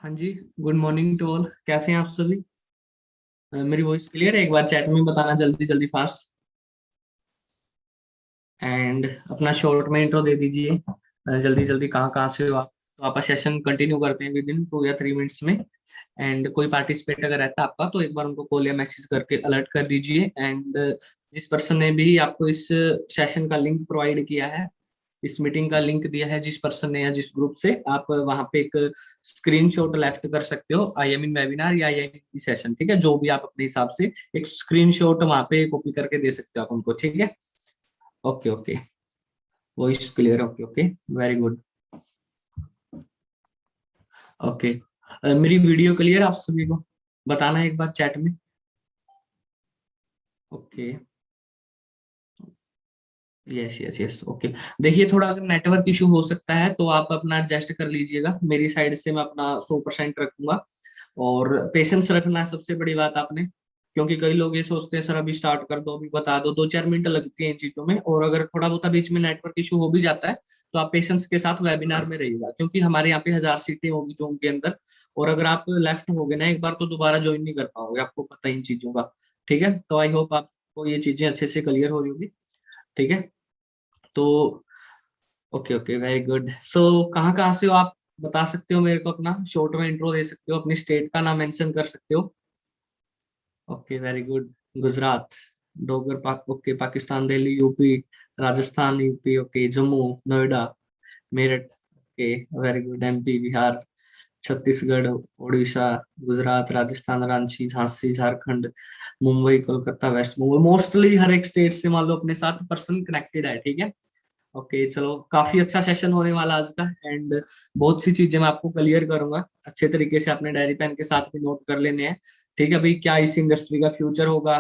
हाँ जी। Good morning to all, कैसे हैं आप सभी? मेरी वॉइस क्लियर है? एक बार चैट में बताना जल्दी जल्दी फास्ट। एंड अपना शॉर्ट में इंट्रो दे दीजिए। जल्दी जल्दी कहाँ कहाँ से हो आप, तो आप सेशन कंटिन्यू करते हैं विद इन 2 या 3 मिनट्स में। एंड कोई पार्टिसिपेट अगर रहता है आपका तो एक बार उनको कॉल या मैसेज करके अलर्ट कर दीजिए। एंड जिस पर्सन ने भी आपको इस सेशन का लिंक प्रोवाइड किया है, इस मीटिंग का लिंक दिया है जिस पर्सन ने या जिस ग्रुप से, आप वहां पे एक स्क्रीनशॉट लेफ्ट कर सकते हो, आई एम इन वेबिनार या आई एम इन सेशन। ठीक है, जो भी आप अपने हिसाब से एक स्क्रीनशॉट वहां पे कॉपी करके दे सकते हो आप उनको। ठीक है, okay okay. Voice clear? Okay okay, very good. Okay, मेरी वीडियो क्लियर आप सभी को? बताना एक बार चैट में। Okay, yes yes yes, okay. देखिए, थोड़ा अगर नेटवर्क इशू हो सकता है तो आप अपना एडजस्ट कर लीजिएगा। मेरी साइड से मैं अपना 100% रखूंगा। और पेशेंस रखना है सबसे बड़ी बात आपने, क्योंकि कई लोग ये सोचते हैं सर अभी स्टार्ट कर दो, अभी बता दो, 2-4 मिनट लगती है इन चीजों में। और अगर थोड़ा बहुत बीच में नेटवर्क इशू हो भी जाता है तो आप पेशेंस के साथ वेबिनार में रहिएगा, क्योंकि हमारे यहाँ पे 1000 सीटें होगी जूम के अंदर। और अगर आप लेफ्ट हो गए ना एक बार तो दोबारा ज्वाइन नहीं कर पाओगे, आपको पता है इन चीजों का। ठीक है, तो आई होप आपको ये चीजें अच्छे से क्लियर हो रही होगी। ठीक है, तो ओके ओके, वेरी गुड। सो कहाँ कहाँ से हो आप? बता सकते हो मेरे को? अपना शॉर्ट में इंट्रो दे सकते हो, अपनी स्टेट का नाम मेंशन कर सकते हो। Okay, very good. गुजरात, डोगर पाक, okay. Pakistan, Delhi, UP, Rajasthan, UP, okay. Jammu, Noida, Meerut, okay. Very good. MP, Bihar, Chhattisgarh, Orissa, Gujarat, Rajasthan, Ranchi, Jhansi, Jharkhand, Mumbai, Kolkata, West Bengal. Mostly हर एक स्टेट से मान लो अपने साथ पर्सन कनेक्टेड है। ठीक है, ओके। चलो, काफी अच्छा सेशन होने वाला आज का। एंड बहुत सी चीजें मैं आपको क्लियर करूंगा अच्छे तरीके से, अपने डायरी पेन के साथ भी नोट कर लेने हैं। ठीक है भाई, क्या इस इंडस्ट्री का फ्यूचर होगा?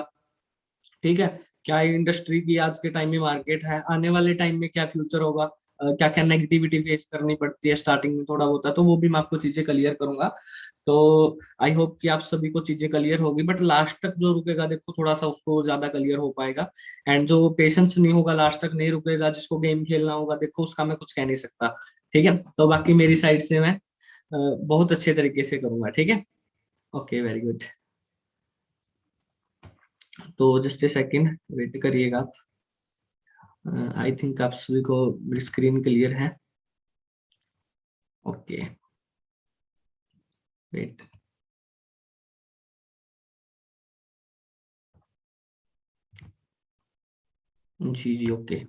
ठीक है, क्या इंडस्ट्री की आज के टाइम में मार्केट है, आने वाले टाइम में क्या फ्यूचर होगा, क्या क्या नेगेटिविटी फेस करनी पड़ती है स्टार्टिंग में, थोड़ा होता है तो वो भी मैं आपको चीजें क्लियर करूंगा। तो आई होप कि आप सभी को चीजें क्लियर होगी, बट लास्ट तक जो रुकेगा देखो थोड़ा सा उसको ज्यादा क्लियर हो पाएगा। एंड जो पेशेंस नहीं होगा, लास्ट तक नहीं रुकेगा, जिसको गेम खेलना होगा, देखो उसका मैं कुछ कह नहीं सकता। ठीक है, तो बाकी मेरी साइड से मैं बहुत अच्छे तरीके से करूंगा। ठीक है, ओके, वेरी गुड। तो जस्ट ए सेकेंड वेट करिएगा आप। आई थिंक आप सभी को मेरी स्क्रीन क्लियर है। Okay, wait. जी जी, ओके।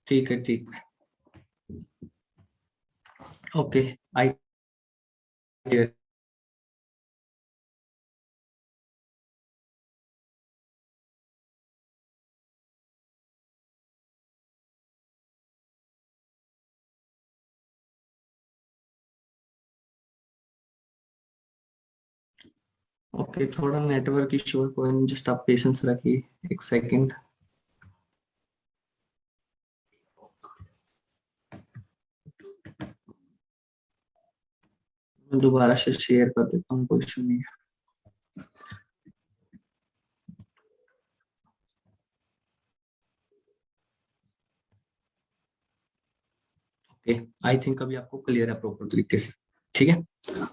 ठीक है, ठीक है, ओके। आई ओके, थोड़ा नेटवर्क इशू है, कोई नहीं, जस्ट आप पेशेंस रखिए एक सेकेंड। मैं दोबारा से शेयर कर देता हूँ, कोई इशू नहीं है। ओके, आई थिंक अभी आपको क्लियर है प्रॉपर तरीके से। ठीक है,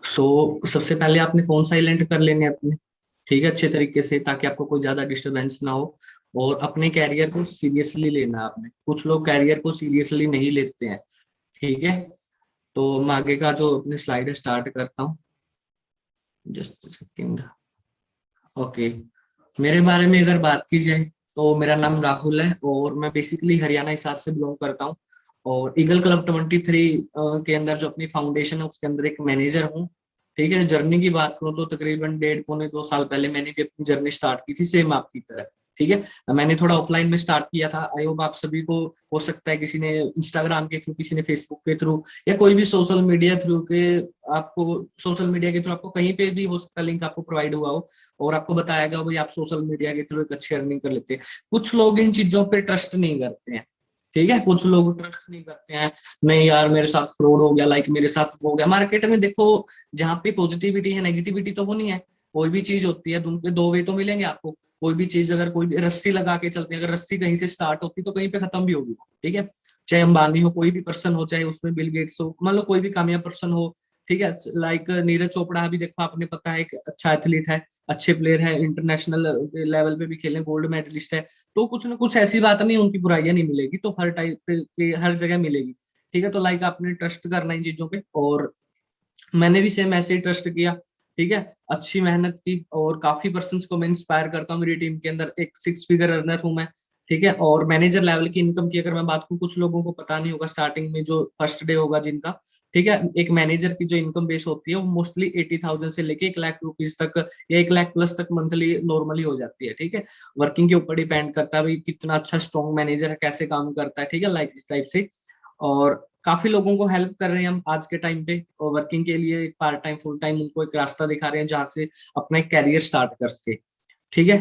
सो सबसे पहले आपने फोन साइलेंट कर लेने अपने। ठीक है, अच्छे तरीके से, ताकि आपको कोई ज्यादा डिस्टरबेंस ना हो। और अपने कैरियर को सीरियसली लेना है आपने। कुछ लोग कैरियर को सीरियसली नहीं लेते हैं। ठीक है, तो मैं आगे का जो अपनी स्लाइड है स्टार्ट करता हूँ। Just second. ओके, मेरे बारे में अगर बात की जाए तो मेरा नाम राहुल है और मैं बेसिकली हरियाणा हिसार से बिलोंग करता हूँ। और ईगल क्लब 23 के अंदर जो अपनी फाउंडेशन है उसके अंदर एक मैनेजर हूँ। ठीक है, जर्नी की बात करूँ तो तकरीबन 1.5 पौने 2 साल पहले मैंने भी अपनी जर्नी स्टार्ट की थी, सेम आपकी तरह। ठीक है, मैंने थोड़ा ऑफलाइन में स्टार्ट किया था। आई होप आप सभी को हो सकता है किसी ने इंस्टाग्राम के थ्रू, किसी ने फेसबुक के थ्रू, या कोई भी सोशल मीडिया थ्रू के, आपको सोशल मीडिया के थ्रू आपको कहीं पे भी हो सकता है लिंक आपको प्रोवाइड हुआ हो और आपको बताया गया भाई आप सोशल मीडिया के थ्रू एक अच्छी अर्निंग कर लेते हैं। कुछ लोग इन चीजों पे ट्रस्ट नहीं करते हैं। ठीक है, कुछ लोग ट्रस्ट नहीं करते हैं, नहीं यार मेरे साथ फ्रॉड हो गया, लाइक मेरे साथ वो हो गया। मार्केट में देखो, जहाँ पे पॉजिटिविटी है नेगेटिविटी तो वो नहीं है। कोई भी चीज होती है उनके दो वे तो मिलेंगे आपको। कोई भी चीज, अगर कोई भी रस्सी लगा के चलते हैं, अगर रस्सी कहीं से स्टार्ट होती तो कहीं पे खत्म भी होगी, ठीक है। चाहे अंबानी हो, कोई भी पर्सन हो, चाहे उसमें बिल गेट्स हो, मान लो कोई भी कामयाब पर्सन हो, ठीक है। लाइक नीरज चोपड़ा अभी देखो, आपने पता है, एक अच्छा एथलीट है, अच्छे प्लेयर है, इंटरनेशनल लेवल पे भी खेले, गोल्ड मेडलिस्ट है। तो कुछ ना कुछ ऐसी बात नहीं, उनकी बुराइयां नहीं मिलेगी, तो हर टाइप के हर जगह मिलेगी, ठीक है। तो लाइक आपने ट्रस्ट करना इन चीजों पे, और मैंने भी सेम ऐसे ही ट्रस्ट किया, ठीक है। अच्छी मेहनत की, और काफी पर्सन को मैं इंस्पायर करता हूँ। मेरी टीम के अंदर एक 6 फिगर अर्नर हूँ मैं, ठीक है। और मैनेजर लेवल की इनकम की अगर मैं बात करूँ, कुछ लोगों को पता नहीं होगा, स्टार्टिंग में जो फर्स्ट डे होगा जिनका, ठीक है, एक मैनेजर की जो इनकम बेस होती है वो मोस्टली 80,000 से लेके 1 लाख रुपीज तक, या 1 लाख प्लस तक मंथली नॉर्मली हो जाती है, ठीक है। वर्किंग के ऊपर डिपेंड करता है भाई कितना अच्छा स्ट्रॉन्ग मैनेजर है, कैसे काम करता है, ठीक है, लाइक इस टाइप से। और काफी लोगों को हेल्प कर रहे हैं हम आज के टाइम पे, और वर्किंग के लिए एक पार्ट टाइम फुल टाइम उनको एक रास्ता दिखा रहे हैं जहां से अपना एक कैरियर स्टार्ट कर सके, ठीक है।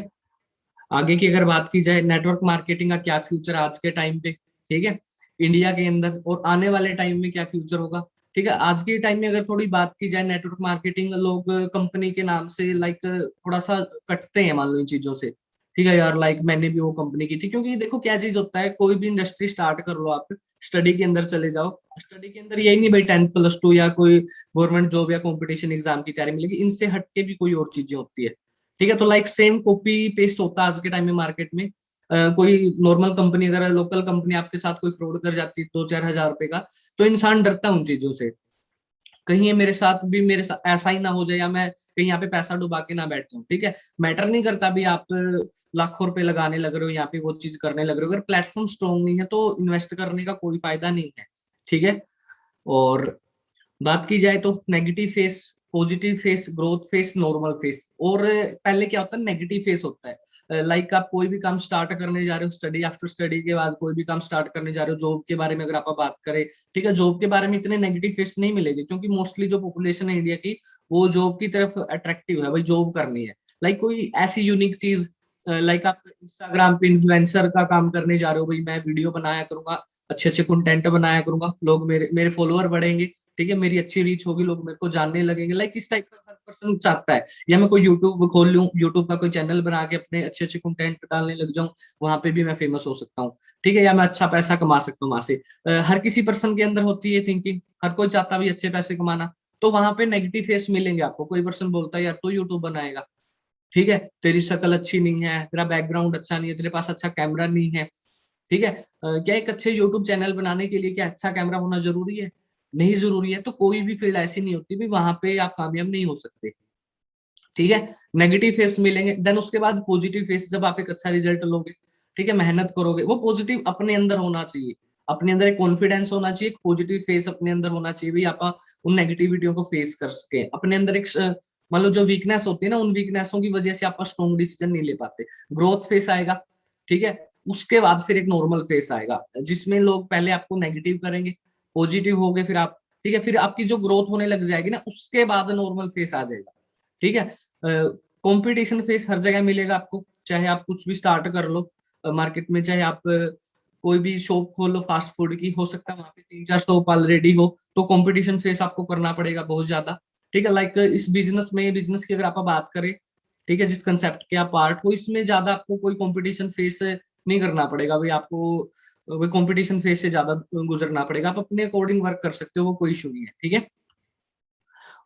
आगे की अगर बात की जाए, नेटवर्क मार्केटिंग का क्या फ्यूचर आज के टाइम पे, ठीक है, इंडिया के अंदर, और आने वाले टाइम में क्या फ्यूचर होगा, ठीक है। आज के टाइम में अगर थोड़ी बात की जाए, नेटवर्क मार्केटिंग लोग कंपनी के नाम से लाइक थोड़ा सा कटते हैं, मान लो इन चीजों से, ठीक है यार, लाइक मैंने भी वो कंपनी की थी। क्योंकि देखो क्या चीज होता है, कोई भी इंडस्ट्री स्टार्ट कर लो आप, स्टडी के अंदर चले जाओ, स्टडी के अंदर यही नहीं भाई 10th+2 या कोई गवर्नमेंट जॉब या कंपटीशन एग्जाम की तैयारी मिलेगी, इनसे हटके भी कोई और चीजें होती है, ठीक है। तो लाइक सेम कॉपी पेस्ट होता है आज के टाइम में मार्केट में। कोई नॉर्मल कंपनी, अगर लोकल कंपनी आपके साथ कोई फ्रॉड कर जाती है 2-4 हजार रुपए का, तो इंसान डरता है उन चीजों से, कहीं ये मेरे साथ भी, मेरे साथ ऐसा ही ना हो जाए, या मैं कहीं यहाँ पे पैसा डुबा के ना बैठ जाऊं, ठीक है। मैटर नहीं करता भी आप लाखों रुपए लगाने लग रहे हो, यहाँ पे वो चीज करने लग रहे हो, अगर प्लेटफॉर्म स्ट्रॉन्ग नहीं है तो इन्वेस्ट करने का कोई फायदा नहीं है, ठीक है। और बात की जाए तो negative face, positive face, growth face, normal face. और पहले क्या होता है, नेगेटिव फेस होता है, लाइक आप कोई भी काम स्टार्ट करने जा रहे हो, स्टडी आफ्टर स्टडी के बाद कोई भी काम स्टार्ट करने जा रहे हो, जॉब के बारे में अगर आप बात करें, ठीक है, जॉब के बारे में इतने नेगेटिव फेस नहीं मिलेंगे, क्योंकि मोस्टली जो पॉपुलेशन है इंडिया की, वो जॉब की तरफ अट्रैक्टिव है, भाई जॉब करनी है। लाइक कोई ऐसी यूनिक चीज, लाइक आप इंस्टाग्राम पे इन्फ्लुएंसर का काम करने जा रहे हो, भाई मैं वीडियो बनाया करूंगा, अच्छे अच्छे कंटेंट बनाया करूंगा, लोग मेरे मेरे फॉलोअर बढ़ेंगे, ठीक है, मेरी अच्छी रीच होगी, लोग मेरे को जानने लगेंगे, लाइक इस टाइप का हर पर्सन चाहता है। या मैं कोई यूट्यूब खोल लूं, यूट्यूब का कोई चैनल बना के अपने अच्छे अच्छे कंटेंट डालने लग जाऊं, वहां पे भी मैं फेमस हो सकता हूँ, ठीक है, या मैं अच्छा पैसा कमा सकता हूँ वहां से। हर किसी पर्सन के अंदर होती है थिंकिंग, हर कोई चाहता है अच्छे पैसे कमाना। तो वहां पे नेगेटिव फेस मिलेंगे आपको, कोई पर्सन बोलता है यार तू यूट्यूब बनाएगा, ठीक है, तेरी शक्ल अच्छी नहीं है, तेरा बैकग्राउंड अच्छा नहीं है, तेरे पास अच्छा कैमरा नहीं है, ठीक है। क्या एक अच्छे यूट्यूब चैनल बनाने के लिए क्या अच्छा कैमरा होना जरूरी है? नहीं जरूरी है। तो कोई भी फील्ड ऐसी नहीं होती भी वहां पे आप कामयाब नहीं हो सकते, ठीक है। नेगेटिव फेस मिलेंगे, देन उसके बाद पॉजिटिव फेस, जब आप एक अच्छा रिजल्ट लोगे, ठीक है, मेहनत करोगे, वो पॉजिटिव अपने अंदर होना चाहिए, अपने अंदर एक कॉन्फिडेंस होना चाहिए, एक पॉजिटिव फेस अपने अंदर होना चाहिए, भी आप उन नेगेटिविटियों को फेस कर सके। अपने अंदर एक मान लो जो वीकनेस होती है ना, उन वीकनेसों की वजह से आप स्ट्रॉन्ग डिसीजन नहीं ले पाते। ग्रोथ फेस आएगा, ठीक है, उसके बाद फिर एक नॉर्मल फेस आएगा, जिसमें लोग पहले आपको नेगेटिव करेंगे, पॉजिटिव हो गए फिर आप, ठीक है, फिर आपकी जो ग्रोथ होने लग जाएगी ना, उसके बाद नॉर्मल फेस आ जाएगा, ठीक है। कंपटीशन फेस हर जगह मिलेगा आपको, चाहे आप कुछ भी स्टार्ट कर लो मार्केट में, चाहे आप कोई भी शॉप खोल लो फास्ट फूड की, हो सकता है वहां पे 3-4 शॉप ऑलरेडी हो, तो कंपटीशन फेस आपको करना पड़ेगा बहुत ज्यादा, ठीक है। लाइक इस बिजनेस में, बिजनेस की अगर आप बात करें, ठीक है, जिस कंसेप्ट के आप पार्ट हो, इसमें ज्यादा आपको कोई कंपटीशन फेस नहीं करना पड़ेगा भाई, आपको वो कंपटीशन फेस से ज्यादा गुजरना पड़ेगा, आप अपने अकॉर्डिंग वर्क कर सकते हो, वो कोई इशू नहीं है, ठीक है।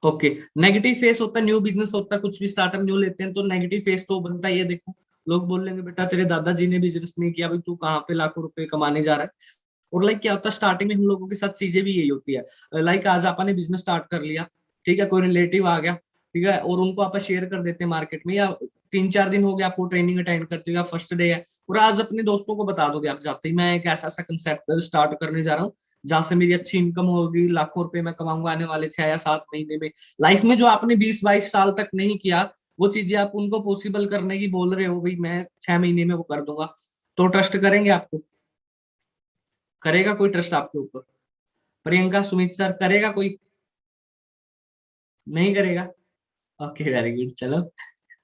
ओके। नेगेटिव फेस होता है, न्यू बिजनेस होता है, कुछ भी स्टार्टअप न्यू लेते हैं तो नेगेटिव फेस तो बनता ही है। देखो, लोग बोलेंगे बेटा तेरे दादाजी ने बिजनेस नहीं किया, भाई तू कहाँ पे लाखों रुपए कमाने जा रहा है। और लाइक क्या होता है, स्टार्टिंग में हम लोगों के साथ चीजें भी यही होती है। लाइक आज आपने बिजनेस स्टार्ट कर लिया, ठीक है, कोई रिलेटिव आ गया, ठीक है, और उनको आप शेयर कर देते हैं मार्केट में, या 3-4 दिन हो गया आपको ट्रेनिंग अटेंड करते हुए, फर्स्ट डे है, और आज अपने दोस्तों को बता दोगे आप जाते ही, मैं एक ऐसा ऐसा कंसेप्ट स्टार्ट करने जा रहा हूँ जहां से मेरी अच्छी इनकम होगी, लाखों रुपए मैं कमाऊंगा आने वाले 6 या 7 महीने में। लाइफ में जो आपने 20-22 साल तक नहीं किया, वो चीजें आप उनको पॉसिबल करने की बोल रहे हो, भाई मैं 6 महीने में वो कर दूंगा, तो ट्रस्ट करेंगे आपको? करेगा कोई ट्रस्ट आपके ऊपर? प्रियंका, सुमित सर, करेगा कोई? नहीं करेगा। ओके, वेरी गुड, चलो।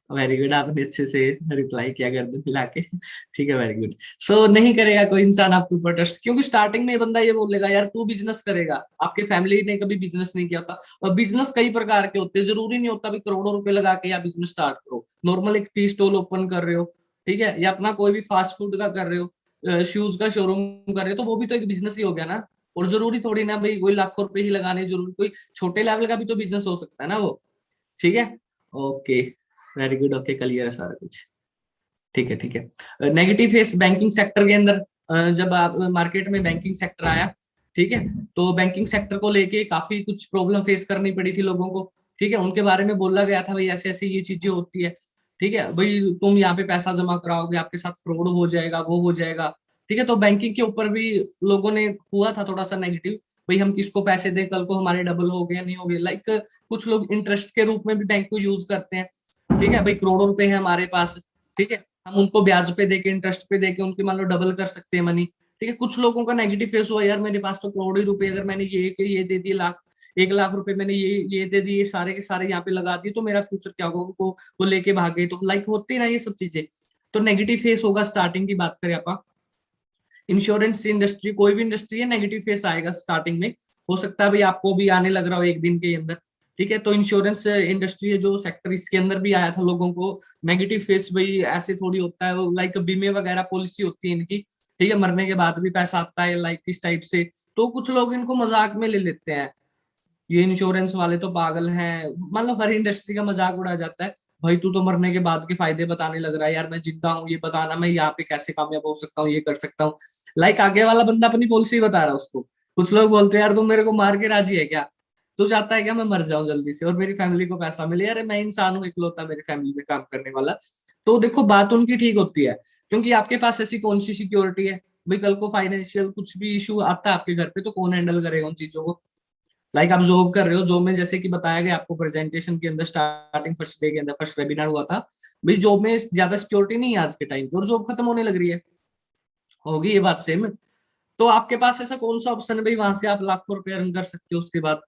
वेरी गुड, आपने अच्छे से रिप्लाई किया गर्दन हिला के। ठीक है, वेरी गुड। सो नहीं करेगा कोई इंसान आपके ऊपर ट्रस्ट, क्योंकि स्टार्टिंग में बंदा ये बोलेगा यार तू बिजनेस करेगा, आपके फैमिली ने कभी बिजनेस नहीं किया होता। और बिजनेस कई प्रकार के होते हैं, जरूरी नहीं होता भी करोड़ों रुपए लगा के या बिजनेस स्टार्ट करो। नॉर्मल एक टी स्टॉल ओपन कर रहे हो, ठीक है, या अपना कोई भी फास्ट फूड का कर रहे हो, शूज का शोरूम कर रहे हो, तो वो भी तो एक बिजनेस ही हो गया ना। और जरूरी थोड़ी ना भाई कोई लाखों रुपए ही लगाने, जरूरी कोई छोटे लेवल का भी तो बिजनेस हो सकता है ना वो। ठीक है, okay, very good, okay, clear है सारा कुछ। ठीक है, ठीक है। नेगेटिव फेस बैंकिंग सेक्टर के अंदर, जब आप मार्केट में बैंकिंग सेक्टर आया, ठीक है, तो बैंकिंग सेक्टर को लेके काफी कुछ प्रॉब्लम फेस करनी पड़ी थी लोगों को। ठीक है, उनके बारे में बोला गया था भाई ऐसे ऐसे ये चीजें होती है। ठीक है भाई, तुम यहाँ पे पैसा जमा कराओगे आपके साथ फ्रॉड हो जाएगा, वो हो जाएगा। ठीक है, तो बैंकिंग के ऊपर भी लोगों ने हुआ था थोड़ा सा नेगेटिव, भाई हम किसको पैसे दें, कल को हमारे डबल हो गए या नहीं हो गए। लाइक कुछ लोग इंटरेस्ट के रूप में भी बैंक को यूज करते हैं। ठीक है भाई, करोड़ों रुपए है हमारे पास, ठीक है, हम उनको ब्याज पे देके, इंटरेस्ट पे देके उनकी मान लो डबल कर सकते हैं मनी। ठीक है, कुछ लोगों का नेगेटिव फेस हुआ, यार मेरे पास तो करोड़ों ही रुपए, अगर मैंने ये के ये दे दिए लाख, 1 लाख रुपए मैंने ये दे दिए, सारे के सारे यहाँ पे लगा दिए, तो मेरा फ्यूचर क्या होगा, वो लेके भागे, तो लाइक होती है ना ये सब चीजें। तो नेगेटिव फेस होगा स्टार्टिंग की बात करें आप। इंश्योरेंस इंडस्ट्री, कोई भी इंडस्ट्री है, नेगेटिव फेस आएगा स्टार्टिंग में। हो सकता है भाई आपको भी आने लग रहा हो एक दिन के अंदर। ठीक है, तो इंश्योरेंस इंडस्ट्री है जो सेक्टर, इसके अंदर भी आया था लोगों को नेगेटिव फेस। भाई ऐसे थोड़ी होता है, वो लाइक बीमे वगैरह पॉलिसी होती है इनकी। ठीक है, मरने के बाद भी पैसा आता है लाइक इस टाइप से। तो कुछ लोग इनको मजाक में ले लेते हैं, ये इंश्योरेंस वाले तो पागल हैं, मतलब हर इंडस्ट्री का मजाक उड़ाया जाता है। भाई तू तो मरने के बाद के फायदे बताने लग रहा है, यार मैं जिंदा हूँ ये बताना, मैं यहाँ पे कैसे कामयाब हो सकता हूँ, ये कर सकता हूँ। लाइक आगे वाला बंदा अपनी पॉलिसी बता रहा है उसको। कुछ लोग बोलते हैं यार तुम मेरे को मार के राजी है क्या, तू चाहता है क्या मैं मर जाऊं जल्दी से और मेरी फैमिली को पैसा मिले, यार मैं इंसान हूँ इकलौता मेरी फैमिली में काम करने वाला। तो देखो बात उनकी ठीक होती है, क्योंकि आपके पास ऐसी कौन सी सिक्योरिटी है। भाई कल को फाइनेंशियल कुछ भी इशू आता है आपके घर पे, तो कौन हैंडल करेगा उन चीजों को। लाइक आप जॉब कर रहे हो, जॉब में जैसे कि बताया गया आपको प्रेजेंटेशन के अंदर, स्टार्टिंग फर्स्ट डे के अंदर, फर्स्ट वेबिनार हुआ था, भाई जॉब में ज्यादा सिक्योरिटी नहीं है आज के टाइम पे, और जॉब खत्म होने लग रही है। होगी ये बात सेम। तो आपके पास ऐसा कौन सा ऑप्शन है भाई वहां से आप लाखों रुपए अर्न कर सकते हो उसके बाद,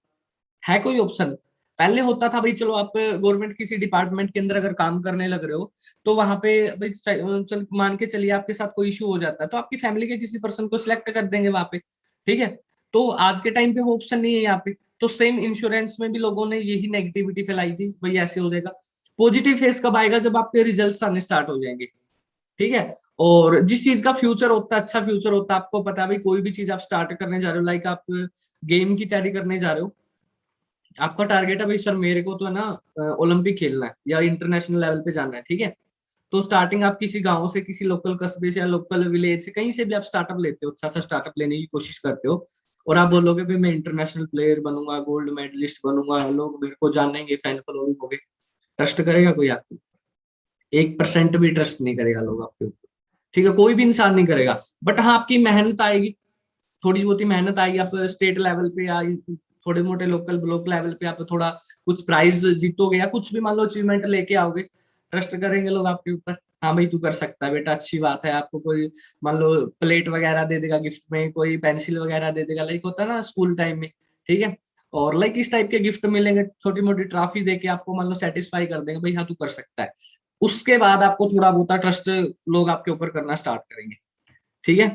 है कोई ऑप्शन। पहले होता था भाई, चलो आप गवर्नमेंट किसी डिपार्टमेंट के अंदर अगर काम करने लग रहे हो, तो वहां पे भाई चल मान के चलिए आपके साथ कोई इशू हो जाता है, तो आपकी फैमिली के किसी पर्सन को सिलेक्ट कर देंगे वहां पे। ठीक है, तो आज के टाइम पे वो ऑप्शन नहीं है यहाँ पे। तो सेम इंश्योरेंस में भी लोगों ने यही नेगेटिविटी फैलाई थी, भाई ऐसे हो जाएगा। पॉजिटिव फेस कब आएगा, जब आपके रिजल्ट आने स्टार्ट हो जाएंगे। ठीक है, और जिस चीज का फ्यूचर होता है, अच्छा फ्यूचर होता है, आपको पता है भाई कोई भी चीज आप स्टार्ट करने जा रहे हो, लाइक आप गेम की तैयारी करने जा रहे हो, आपका टारगेट है भाई सर मेरे को तो है ना ओलंपिक खेलना है या इंटरनेशनल लेवल पे जाना है। ठीक है, तो स्टार्टिंग आप किसी गांव से, किसी लोकल कस्बे से या लोकल विलेज से, कहीं से भी आप स्टार्टअप लेते हो, अच्छा सा स्टार्टअप लेने की कोशिश करते हो, और आप बोलोगे भाई मैं इंटरनेशनल प्लेयर बनूंगा, गोल्ड मेडलिस्ट बनूंगा, लोग मेरे को जानेंगे, फैन फॉलोइंग होगे। ट्रस्ट करेगा कोई आपको, 1% भी ट्रस्ट नहीं करेगा लोग आपके ऊपर। ठीक है, कोई भी इंसान नहीं करेगा। बट हाँ आपकी मेहनत आएगी, थोड़ी बहुत ही मेहनत आएगी, आप स्टेट लेवल पे या थोड़े मोटे लोकल ब्लॉक लेवल पे आप थोड़ा कुछ प्राइज जीतोगे या कुछ भी मान लो अचीवमेंट लेके आओगे, ट्रस्ट करेंगे लोग आपके ऊपर। हाँ भाई तू कर सकता है बेटा, अच्छी बात है। आपको कोई मान लो प्लेट वगैरह दे देगा गिफ्ट में, कोई पेंसिल वगैरह दे देगा, लाइक होता है ना स्कूल टाइम में। ठीक है, और लाइक इस टाइप के गिफ्ट मिलेंगे, छोटी मोटी ट्रॉफी देके आपको मान लो सेटिस्फाई कर देंगे, भाई हाँ तू कर सकता है। उसके बाद आपको थोड़ा बहुत ट्रस्ट लोग आपके ऊपर करना स्टार्ट करेंगे। ठीक है,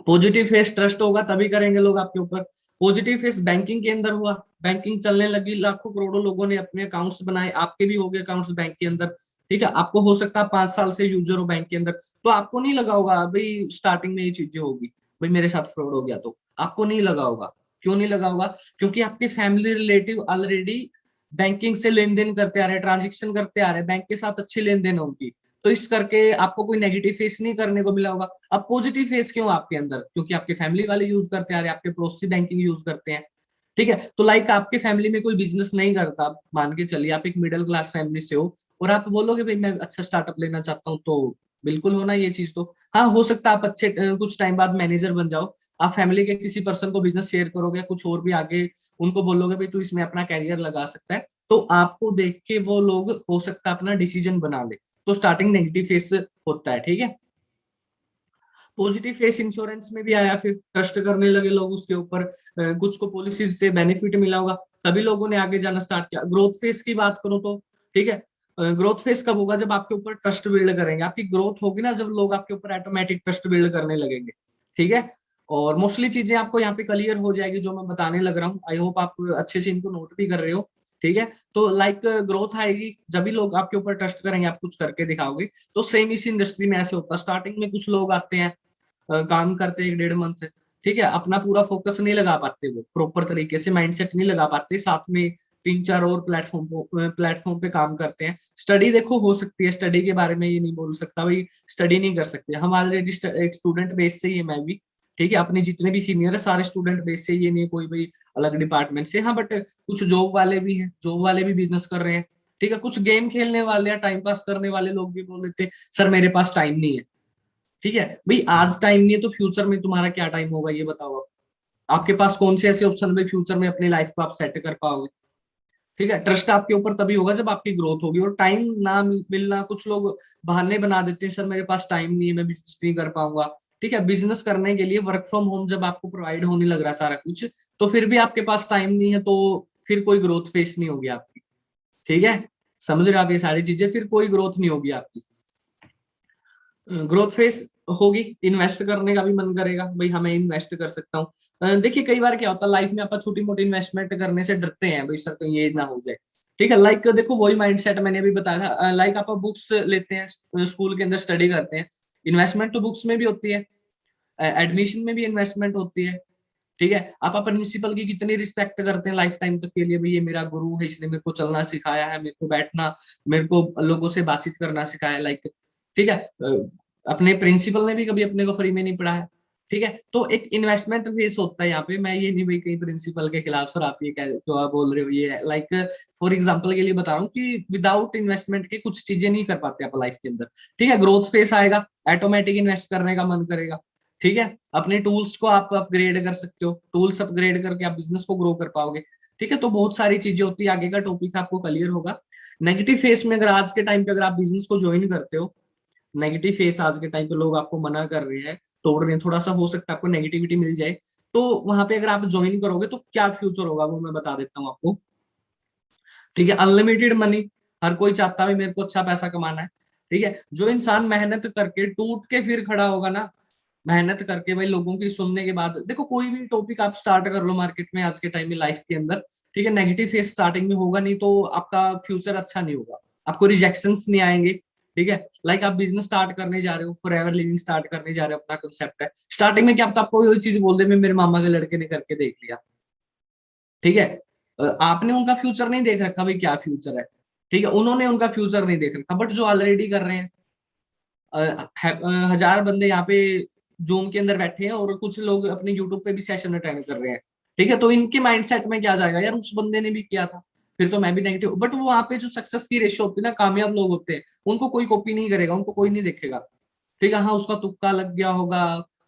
पॉजिटिव फेस ट्रस्ट होगा तभी करेंगे लोग आपके ऊपर। पॉजिटिव फेस बैंकिंग के अंदर हुआ, बैंकिंग चलने लगी, लाखों करोड़ों लोगों ने अपने अकाउंट्स बनाए, आपके भी हो गए अकाउंट्स बैंक के अंदर। ठीक है, आपको हो सकता है 5 साल से यूजर हो बैंक के अंदर, तो आपको नहीं लगा होगा भाई स्टार्टिंग में ये चीजें होगी, भाई मेरे साथ फ्रॉड हो गया, तो आपको नहीं लगा होगा। क्यों नहीं लगा होगा, क्योंकि आपके फैमिली रिलेटिव ऑलरेडी बैंकिंग से लेन देन करते आ रहे हैं, ट्रांजेक्शन करते आ रहे हैं, बैंक के साथ अच्छी लेन देन होगी, तो इस करके आपको कोई नेगेटिव फेस नहीं करने को मिला होगा। अब पॉजिटिव फेस क्यों आपके अंदर, क्योंकि आपके फैमिली वाले यूज करते आ रहे हैं, आपके पड़ोसी बैंकिंग यूज करते हैं। ठीक है, तो लाइक आपके फैमिली में कोई बिजनेस नहीं करता, मान के चलिए आप एक मिडिल क्लास फैमिली से हो, और आप बोलोगे भाई मैं अच्छा स्टार्टअप लेना चाहता हूँ, तो बिल्कुल होना ये चीज। तो हाँ हो सकता है आप अच्छे कुछ टाइम बाद मैनेजर बन जाओ, आप फैमिली के किसी पर्सन को बिजनेस शेयर करोगे, कुछ और भी आगे उनको बोलोगे भाई तू इसमें अपना कैरियर लगा सकता है, तो आपको देख के वो लोग हो सकता है अपना डिसीजन बना ले। तो स्टार्टिंग नेगेटिव फेस होता है। ठीक है, पॉजिटिव फेस इंश्योरेंस में भी आया, फिर ट्रस्ट करने लगे लोग उसके ऊपर, कुछ को पॉलिसीज से बेनिफिट मिला होगा, तभी लोगों ने आगे जाना स्टार्ट किया। ग्रोथ फेस की बात करूं तो ठीक है, ग्रोथ फेज कब होगा? जब आपके ऊपर ट्रस्ट बिल्ड करेंगे, आपकी ग्रोथ होगी ना जब लोग आपके ऊपर ऑटोमेटिक ट्रस्ट बिल्ड करने लगेंगे। ठीक है, और मोस्टली चीजें आपको यहाँ पे क्लियर हो जाएगी जो मैं बताने लग रहा हूँ। आई होप आप अच्छे से इनको नोट भी कर रहे हो। ठीक है, तो लाइक ग्रोथ आएगी जब भी लोग आपके ऊपर ट्रस्ट करेंगे, आप कुछ करके दिखाओगे। तो सेम इस इंडस्ट्री में ऐसे होता है, स्टार्टिंग में कुछ लोग आते हैं, काम करते हैं 1-1.5 मंथ, ठीक है, अपना पूरा फोकस नहीं लगा पाते, वो प्रॉपर तरीके से माइंडसेट नहीं लगा पाते, साथ में 3-4 और प्लेटफॉर्म पे काम करते हैं। स्टडी देखो हो सकती है, स्टडी के बारे में ये नहीं बोल सकता भाई स्टडी नहीं कर सकते, हम ऑलरेडी एक स्टूडेंट बेस से ही है, मैं भी। ठीक है, अपने जितने भी सीनियर है सारे स्टूडेंट बेस से, ये नहीं कोई भाई अलग डिपार्टमेंट से। हाँ, बट कुछ जॉब वाले भी हैं, जॉब वाले भी बिजनेस कर रहे हैं। ठीक है, कुछ गेम खेलने वाले या टाइम पास करने वाले लोग भी बोल देते हैं सर मेरे पास टाइम नहीं है। ठीक है भाई, आज टाइम नहीं है तो फ्यूचर में तुम्हारा क्या टाइम होगा ये बताओ आप। आपके पास कौन से ऐसे ऑप्शन भाई फ्यूचर में अपनी लाइफ को आप सेट कर पाओगे? ठीक है, ट्रस्ट आपके ऊपर तभी होगा जब आपकी ग्रोथ होगी। और टाइम ना मिलना, कुछ लोग बहाने बना देते हैं, सर मेरे पास टाइम नहीं है, मैं बिजनेस नहीं कर पाऊंगा। ठीक है, बिजनेस करने के लिए वर्क फ्रॉम होम जब आपको प्रोवाइड होने लग रहा है सारा कुछ, तो फिर भी आपके पास टाइम नहीं है, तो फिर कोई ग्रोथ फेस नहीं होगी आपकी। ठीक है, समझ रहे हो आप ये सारी चीजें, फिर कोई ग्रोथ नहीं होगी आपकी। ग्रोथ फेस होगी, इन्वेस्ट करने का भी मन करेगा भाई, हमें इन्वेस्ट कर सकता हूँ। देखिए कई बार क्या होता है लाइफ में, आप छोटी मोटी इन्वेस्टमेंट करने से डरते हैं भाई, सर कहीं ये ना हो जाए। ठीक है, लाइक देखो वही माइंडसेट मैंने अभी बताया था, लाइक आप बुक्स लेते हैं, स्कूल के अंदर स्टडी करते हैं, इन्वेस्टमेंट तो बुक्स में भी होती है, एडमिशन में भी इन्वेस्टमेंट होती है। ठीक है, आप प्रिंसिपल की कितनी रिस्पेक्ट करते हैं लाइफ टाइम तक के लिए, भाई ये मेरा गुरु है, इसने मेरे को चलना सिखाया है, मेरे को बैठना, मेरे को लोगों से बातचीत करना सिखाया, लाइक। ठीक है, अपने प्रिंसिपल ने भी कभी अपने को फ्री में नहीं पढ़ाया। ठीक है, तो एक इन्वेस्टमेंट फेस होता है यहाँ पे। मैं ये नहीं भाई कहीं प्रिंसिपल के खिलाफ सर आप ये कह तो आप बोल रहे हो ये, लाइक फॉर एग्जांपल के लिए बता रहा हूँ कि विदाउट इन्वेस्टमेंट के कुछ चीजें नहीं कर पाते आप लाइफ के अंदर। ठीक है, ग्रोथ फेस आएगा, ऑटोमेटिक इन्वेस्ट करने का मन करेगा। ठीक है, अपने टूल्स को आप अपग्रेड कर सकते हो, टूल्स अपग्रेड करके आप बिजनेस को ग्रो कर पाओगे। ठीक है, तो बहुत सारी चीजें होती है, आगे का टॉपिक आपको क्लियर होगा। नेगेटिव फेस में अगर आज के टाइम पे अगर आप बिजनेस को ज्वाइन करते हो, नेगेटिव फेस आज के टाइम पे लोग आपको मना कर रहे हैं, तोड़ रहे हैं, थोड़ा सा हो सकता है आपको नेगेटिविटी मिल जाए, तो वहां पे अगर आप ज्वाइन करोगे तो क्या फ्यूचर होगा वो मैं बता देता हूँ आपको। ठीक है, अनलिमिटेड मनी, हर कोई चाहता है मेरे को अच्छा पैसा कमाना है। ठीक है, जो इंसान मेहनत करके टूट के फिर खड़ा होगा ना, मेहनत करके भाई लोगों की सुनने के बाद, देखो कोई भी टॉपिक आप स्टार्ट कर लो मार्केट में आज के टाइम में लाइफ के अंदर, ठीक है, नेगेटिव फेस स्टार्टिंग में होगा नहीं तो आपका फ्यूचर अच्छा नहीं होगा, आपको रिजेक्शंस नहीं आएंगे। ठीक है, लाइक आप बिजनेस स्टार्ट करने जा रहे हो, फॉर एवर लिविंग स्टार्ट करने जा रहे हो, अपना कंसेप्ट है, स्टार्टिंग में क्या पता आपको वही चीज बोल दे, मैं मेरे मामा के लड़के ने करके देख लिया। ठीक है, आपने उनका फ्यूचर नहीं देख रखा भाई क्या फ्यूचर है। ठीक है, उन्होंने उनका फ्यूचर नहीं देख रखा, बट जो ऑलरेडी कर रहे हैं, हजार बंदे यहाँ पे जूम के अंदर बैठे हैं और कुछ लोग अपने यूट्यूब पे भी सेशन अटेंड कर रहे हैं। ठीक है, तो इनके माइंडसेट में क्या जाएगा, यार उस बंदे ने भी किया था, फिर तो मैं भी नेगेटिव। बट वो वहां पे जो सक्सेस की रेशियो होती है ना, कामयाब लोग होते हैं, उनको कोई कॉपी नहीं करेगा, उनको कोई नहीं देखेगा। ठीक है, हाँ उसका तुक्का लग गया होगा,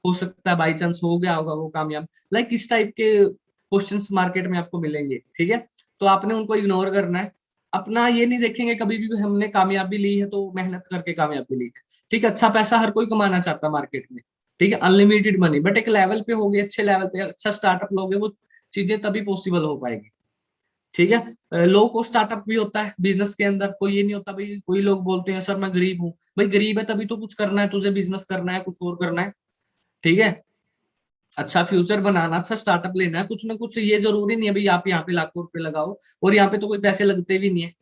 हो सकता है बाई चांस हो गया होगा वो कामयाब, लाइक इस टाइप के क्वेश्चंस मार्केट में आपको मिलेंगे। ठीक है, तो आपने उनको इग्नोर करना है, अपना ये नहीं देखेंगे कभी भी हमने कामयाबी ली है तो मेहनत करके कामयाबी ली है। ठीक है, अच्छा पैसा हर कोई कमाना चाहता है मार्केट में। ठीक है, अनलिमिटेड मनी, बट एक लेवल पे हो गए, अच्छे लेवल पे अच्छा स्टार्टअप लोगे, वो चीजें तभी पॉसिबल हो पाएगी। ठीक है, लो को स्टार्टअप भी होता है बिजनेस के अंदर, कोई ये नहीं होता भाई, कोई लोग बोलते हैं सर मैं गरीब हूँ, भाई गरीब है तभी तो कुछ करना है तुझे, बिजनेस करना है, कुछ और करना है। ठीक है, अच्छा फ्यूचर बनाना, अच्छा स्टार्टअप लेना है, कुछ ना कुछ, ये जरूरी नहीं है भाई आप यहाँ पे लाखों रुपए लगाओ, और यहाँ पे तो कोई पैसे लगते भी नहीं है।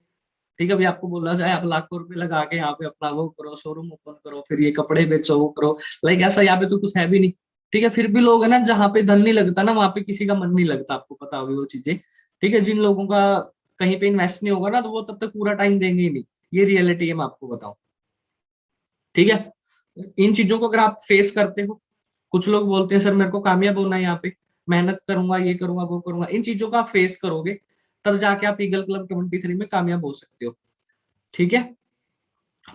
ठीक है, अभी आपको बोला जाए आप लाखों रुपए लगा के यहाँ पे अपना वो करो, शोरूम ओपन करो, फिर ये कपड़े बेचो, वो करो, लाइक ऐसा यहाँ पे तो कुछ है भी नहीं। ठीक है, फिर भी लोग है ना, जहाँ पे धन नहीं लगता ना वहां पे किसी का मन नहीं लगता, आपको पता होगी वो चीजें। ठीक है, जिन लोगों का कहीं पे इन्वेस्ट नहीं होगा ना, तो वो तब तक पूरा टाइम देंगे ही नहीं, ये रियलिटी है, मैं आपको बताऊं। ठीक है, इन चीजों को अगर आप फेस करते हो, कुछ लोग बोलते हैं सर मेरे को कामयाब होना है यहाँ पे, मेहनत करूंगा, ये करूंगा, वो करूंगा, इन चीजों का आप फेस करोगे, तब जाके आप ईगल क्लब 23 में कामयाब हो सकते हो। ठीक है,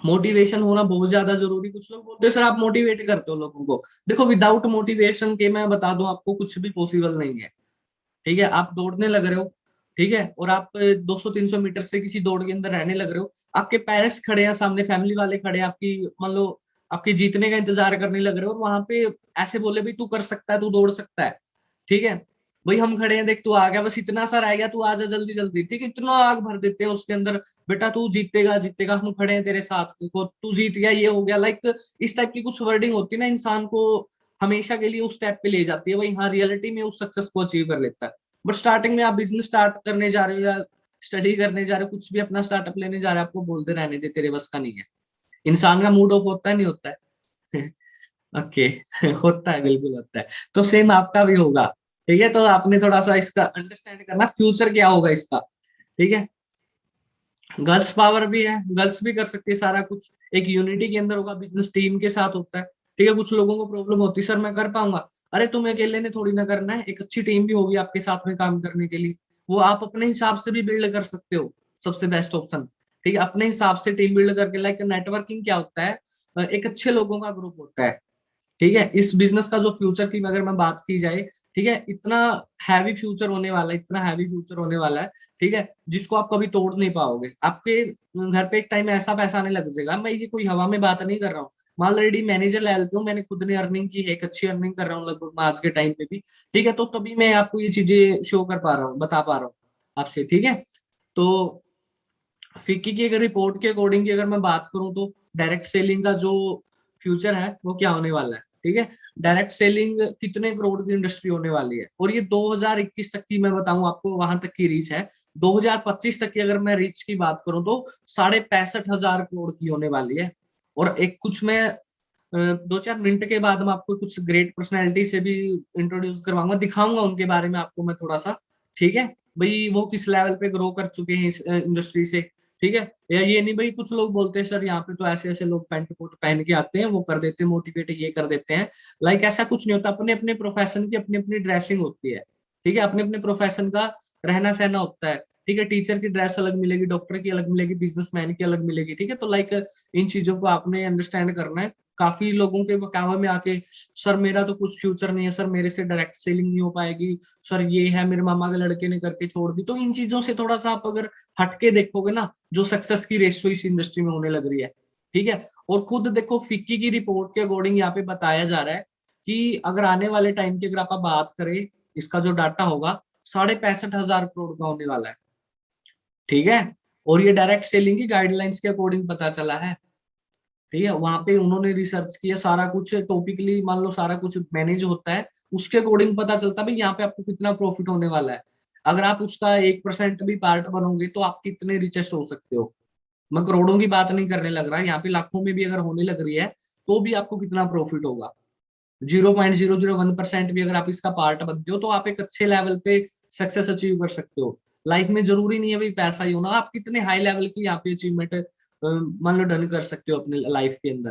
मोटिवेशन होना बहुत ज्यादा जरूरी। कुछ लोग बोलते हैं सर आप मोटिवेट करते हो लोगों को, देखो विदाउट मोटिवेशन के मैं बता दूं आपको कुछ भी पॉसिबल नहीं है। ठीक है, आप दौड़ने लग रहे हो, ठीक है, और आप 200-300 मीटर से किसी दौड़ के अंदर रहने लग रहे हो, आपके पेरेंट्स खड़े हैं सामने, फैमिली वाले खड़े हैं, आपकी मान लो आपके जीतने का इंतजार करने लग रहे हो, और वहां पे ऐसे बोले भाई तू कर सकता है, तू दौड़ सकता है। ठीक है, भाई हम खड़े हैं, देख तू आ गया, बस इतना सा रह गया, तू आ जा जल्दी जल्दी, ठीक है, इतना आग भर देते हैं उसके अंदर, बेटा तू जीतेगा जीतेगा, हम खड़े हैं तेरे साथ, देखो तू जीत गया, ये हो गया, लाइक इस टाइप की कुछ वर्डिंग होती है ना, इंसान को हमेशा के लिए उस स्टेप पे ले जाती है, वही हाँ रियलिटी में उस सक्सेस को अचीव कर लेता है। बट स्टार्टिंग में आप बिजनेस स्टार्ट करने जा रहे हो या स्टडी करने जा रहे हो, कुछ भी अपना स्टार्टअप लेने जा रहे हो, आपको बोलते रहने दे तेरे बस का नहीं है। इंसान का मूड ऑफ होता है, नहीं होता है? ओके। होता है, बिल्कुल होता है। तो सेम आपका भी होगा, ठीक है, तो आपने थोड़ा सा इसका अंडरस्टैंड करना फ्यूचर क्या होगा इसका, ठीक है। गर्ल्स पावर भी है, गर्ल्स भी कर सकती है सारा कुछ, एक यूनिटी के अंदर होगा, बिजनेस टीम के साथ होता है, ठीक है। कुछ लोगों को प्रॉब्लम होती है, सर मैं कर पाऊंगा, अरे तुम अकेले ने थोड़ी ना करना है, एक अच्छी टीम भी होगी आपके साथ में काम करने के लिए, वो आप अपने हिसाब से भी बिल्ड कर सकते हो, सबसे बेस्ट ऑप्शन, ठीक है, अपने हिसाब से टीम बिल्ड करके। लाइक नेटवर्किंग क्या होता है, एक अच्छे लोगों का ग्रुप होता है, ठीक है। इस बिजनेस का जो फ्यूचर की अगर मैं बात की जाए, ठीक है, इतना हैवी फ्यूचर होने वाला है, इतना हैवी फ्यूचर होने वाला है, ठीक है, जिसको आप कभी तोड़ नहीं पाओगे। आपके घर पे एक टाइम ऐसा पैसा आने लग जाएगा, मैं ये कोई हवा में बात नहीं कर रहा हूँ, मैं ऑलरेडी मैनेजर लेवल पे हूँ, मैंने खुद ने अर्निंग की है, एक अच्छी अर्निंग कर रहा हूँ लगभग मैं आज के टाइम पे भी, ठीक है, तो तभी मैं आपको ये चीजें शो कर पा रहा हूँ, बता पा रहा हूँ आपसे, ठीक है। तो फिक्की की अगर रिपोर्ट के अकॉर्डिंग की अगर मैं बात करूं, तो डायरेक्ट सेलिंग का जो फ्यूचर है वो क्या होने वाला है, ठीक है। डायरेक्ट सेलिंग कितने करोड़ की इंडस्ट्री होने वाली है, और ये 2021 तक की मैं बताऊं आपको, वहां तक की रीच है। 2025 तक की अगर मैं रीच की बात करूं, तो 65,500 करोड़ की होने वाली है। और एक कुछ मैं 2-4 मिनट के बाद मैं आपको कुछ ग्रेट पर्सनैलिटी से भी इंट्रोड्यूस करवाऊंगा, दिखाऊंगा उनके बारे में आपको मैं थोड़ा सा, ठीक है। भाई वो किस लेवल पे ग्रो कर चुके हैं इस इंडस्ट्री से, ठीक है। या ये नहीं भाई, कुछ लोग बोलते हैं सर यहाँ पे तो ऐसे ऐसे लोग पैंट कोट पहन के आते हैं, वो कर देते हैं मोटिवेट, ये कर देते हैं, लाइक ऐसा कुछ नहीं होता, अपने अपने प्रोफेशन की अपनी अपनी ड्रेसिंग होती है, ठीक है, अपने अपने प्रोफेशन का रहना सहना होता है, ठीक है। टीचर की ड्रेस अलग मिलेगी, डॉक्टर की अलग मिलेगी, बिजनेसमैन की अलग मिलेगी, ठीक है। तो लाइक इन चीजों को आपने अंडरस्टैंड करना है। काफी लोगों के बहकावे में आके, सर मेरा तो कुछ फ्यूचर नहीं है, सर मेरे से डायरेक्ट सेलिंग नहीं हो पाएगी, सर ये है, मेरे मामा के लड़के ने करके छोड़ दी, तो इन चीजों से थोड़ा सा आप अगर हटके देखोगे ना, जो सक्सेस की रेशियो इस इंडस्ट्री में होने लग रही है, ठीक है। और खुद देखो फिक्की की रिपोर्ट के अकॉर्डिंग यहाँ पे बताया जा रहा है कि अगर आने वाले टाइम की अगर आप बात करें, इसका जो डाटा होगा 65,500 का होने वाला है, ठीक है। और ये डायरेक्ट सेलिंग की गाइडलाइंस के अकॉर्डिंग पता चला है, ठीक है। वहां पे उन्होंने रिसर्च किया, सारा कुछ टॉपिकली मान लो सारा कुछ मैनेज होता है, उसके अकॉर्डिंग पता चलता है भाई यहाँ पे आपको कितना प्रॉफिट होने वाला है। अगर आप उसका 1% भी पार्ट बनोगे तो आप कितने रिचेस्ट हो सकते हो। मैं करोड़ों की बात नहीं करने लग रहा, यहाँ पे लाखों में भी अगर होने लग रही है, तो भी आपको कितना प्रॉफिट होगा। 0.001% भी अगर आप इसका पार्ट बनते हो, तो आप एक अच्छे लेवल पे सक्सेस अचीव कर सकते हो। लाइफ में जरूरी नहीं है भाई पैसा ही होना, आप कितने हाई लेवल की यहाँ पे अचीवमेंट मान लो डन कर सकते हो अपने लाइफ के अंदर,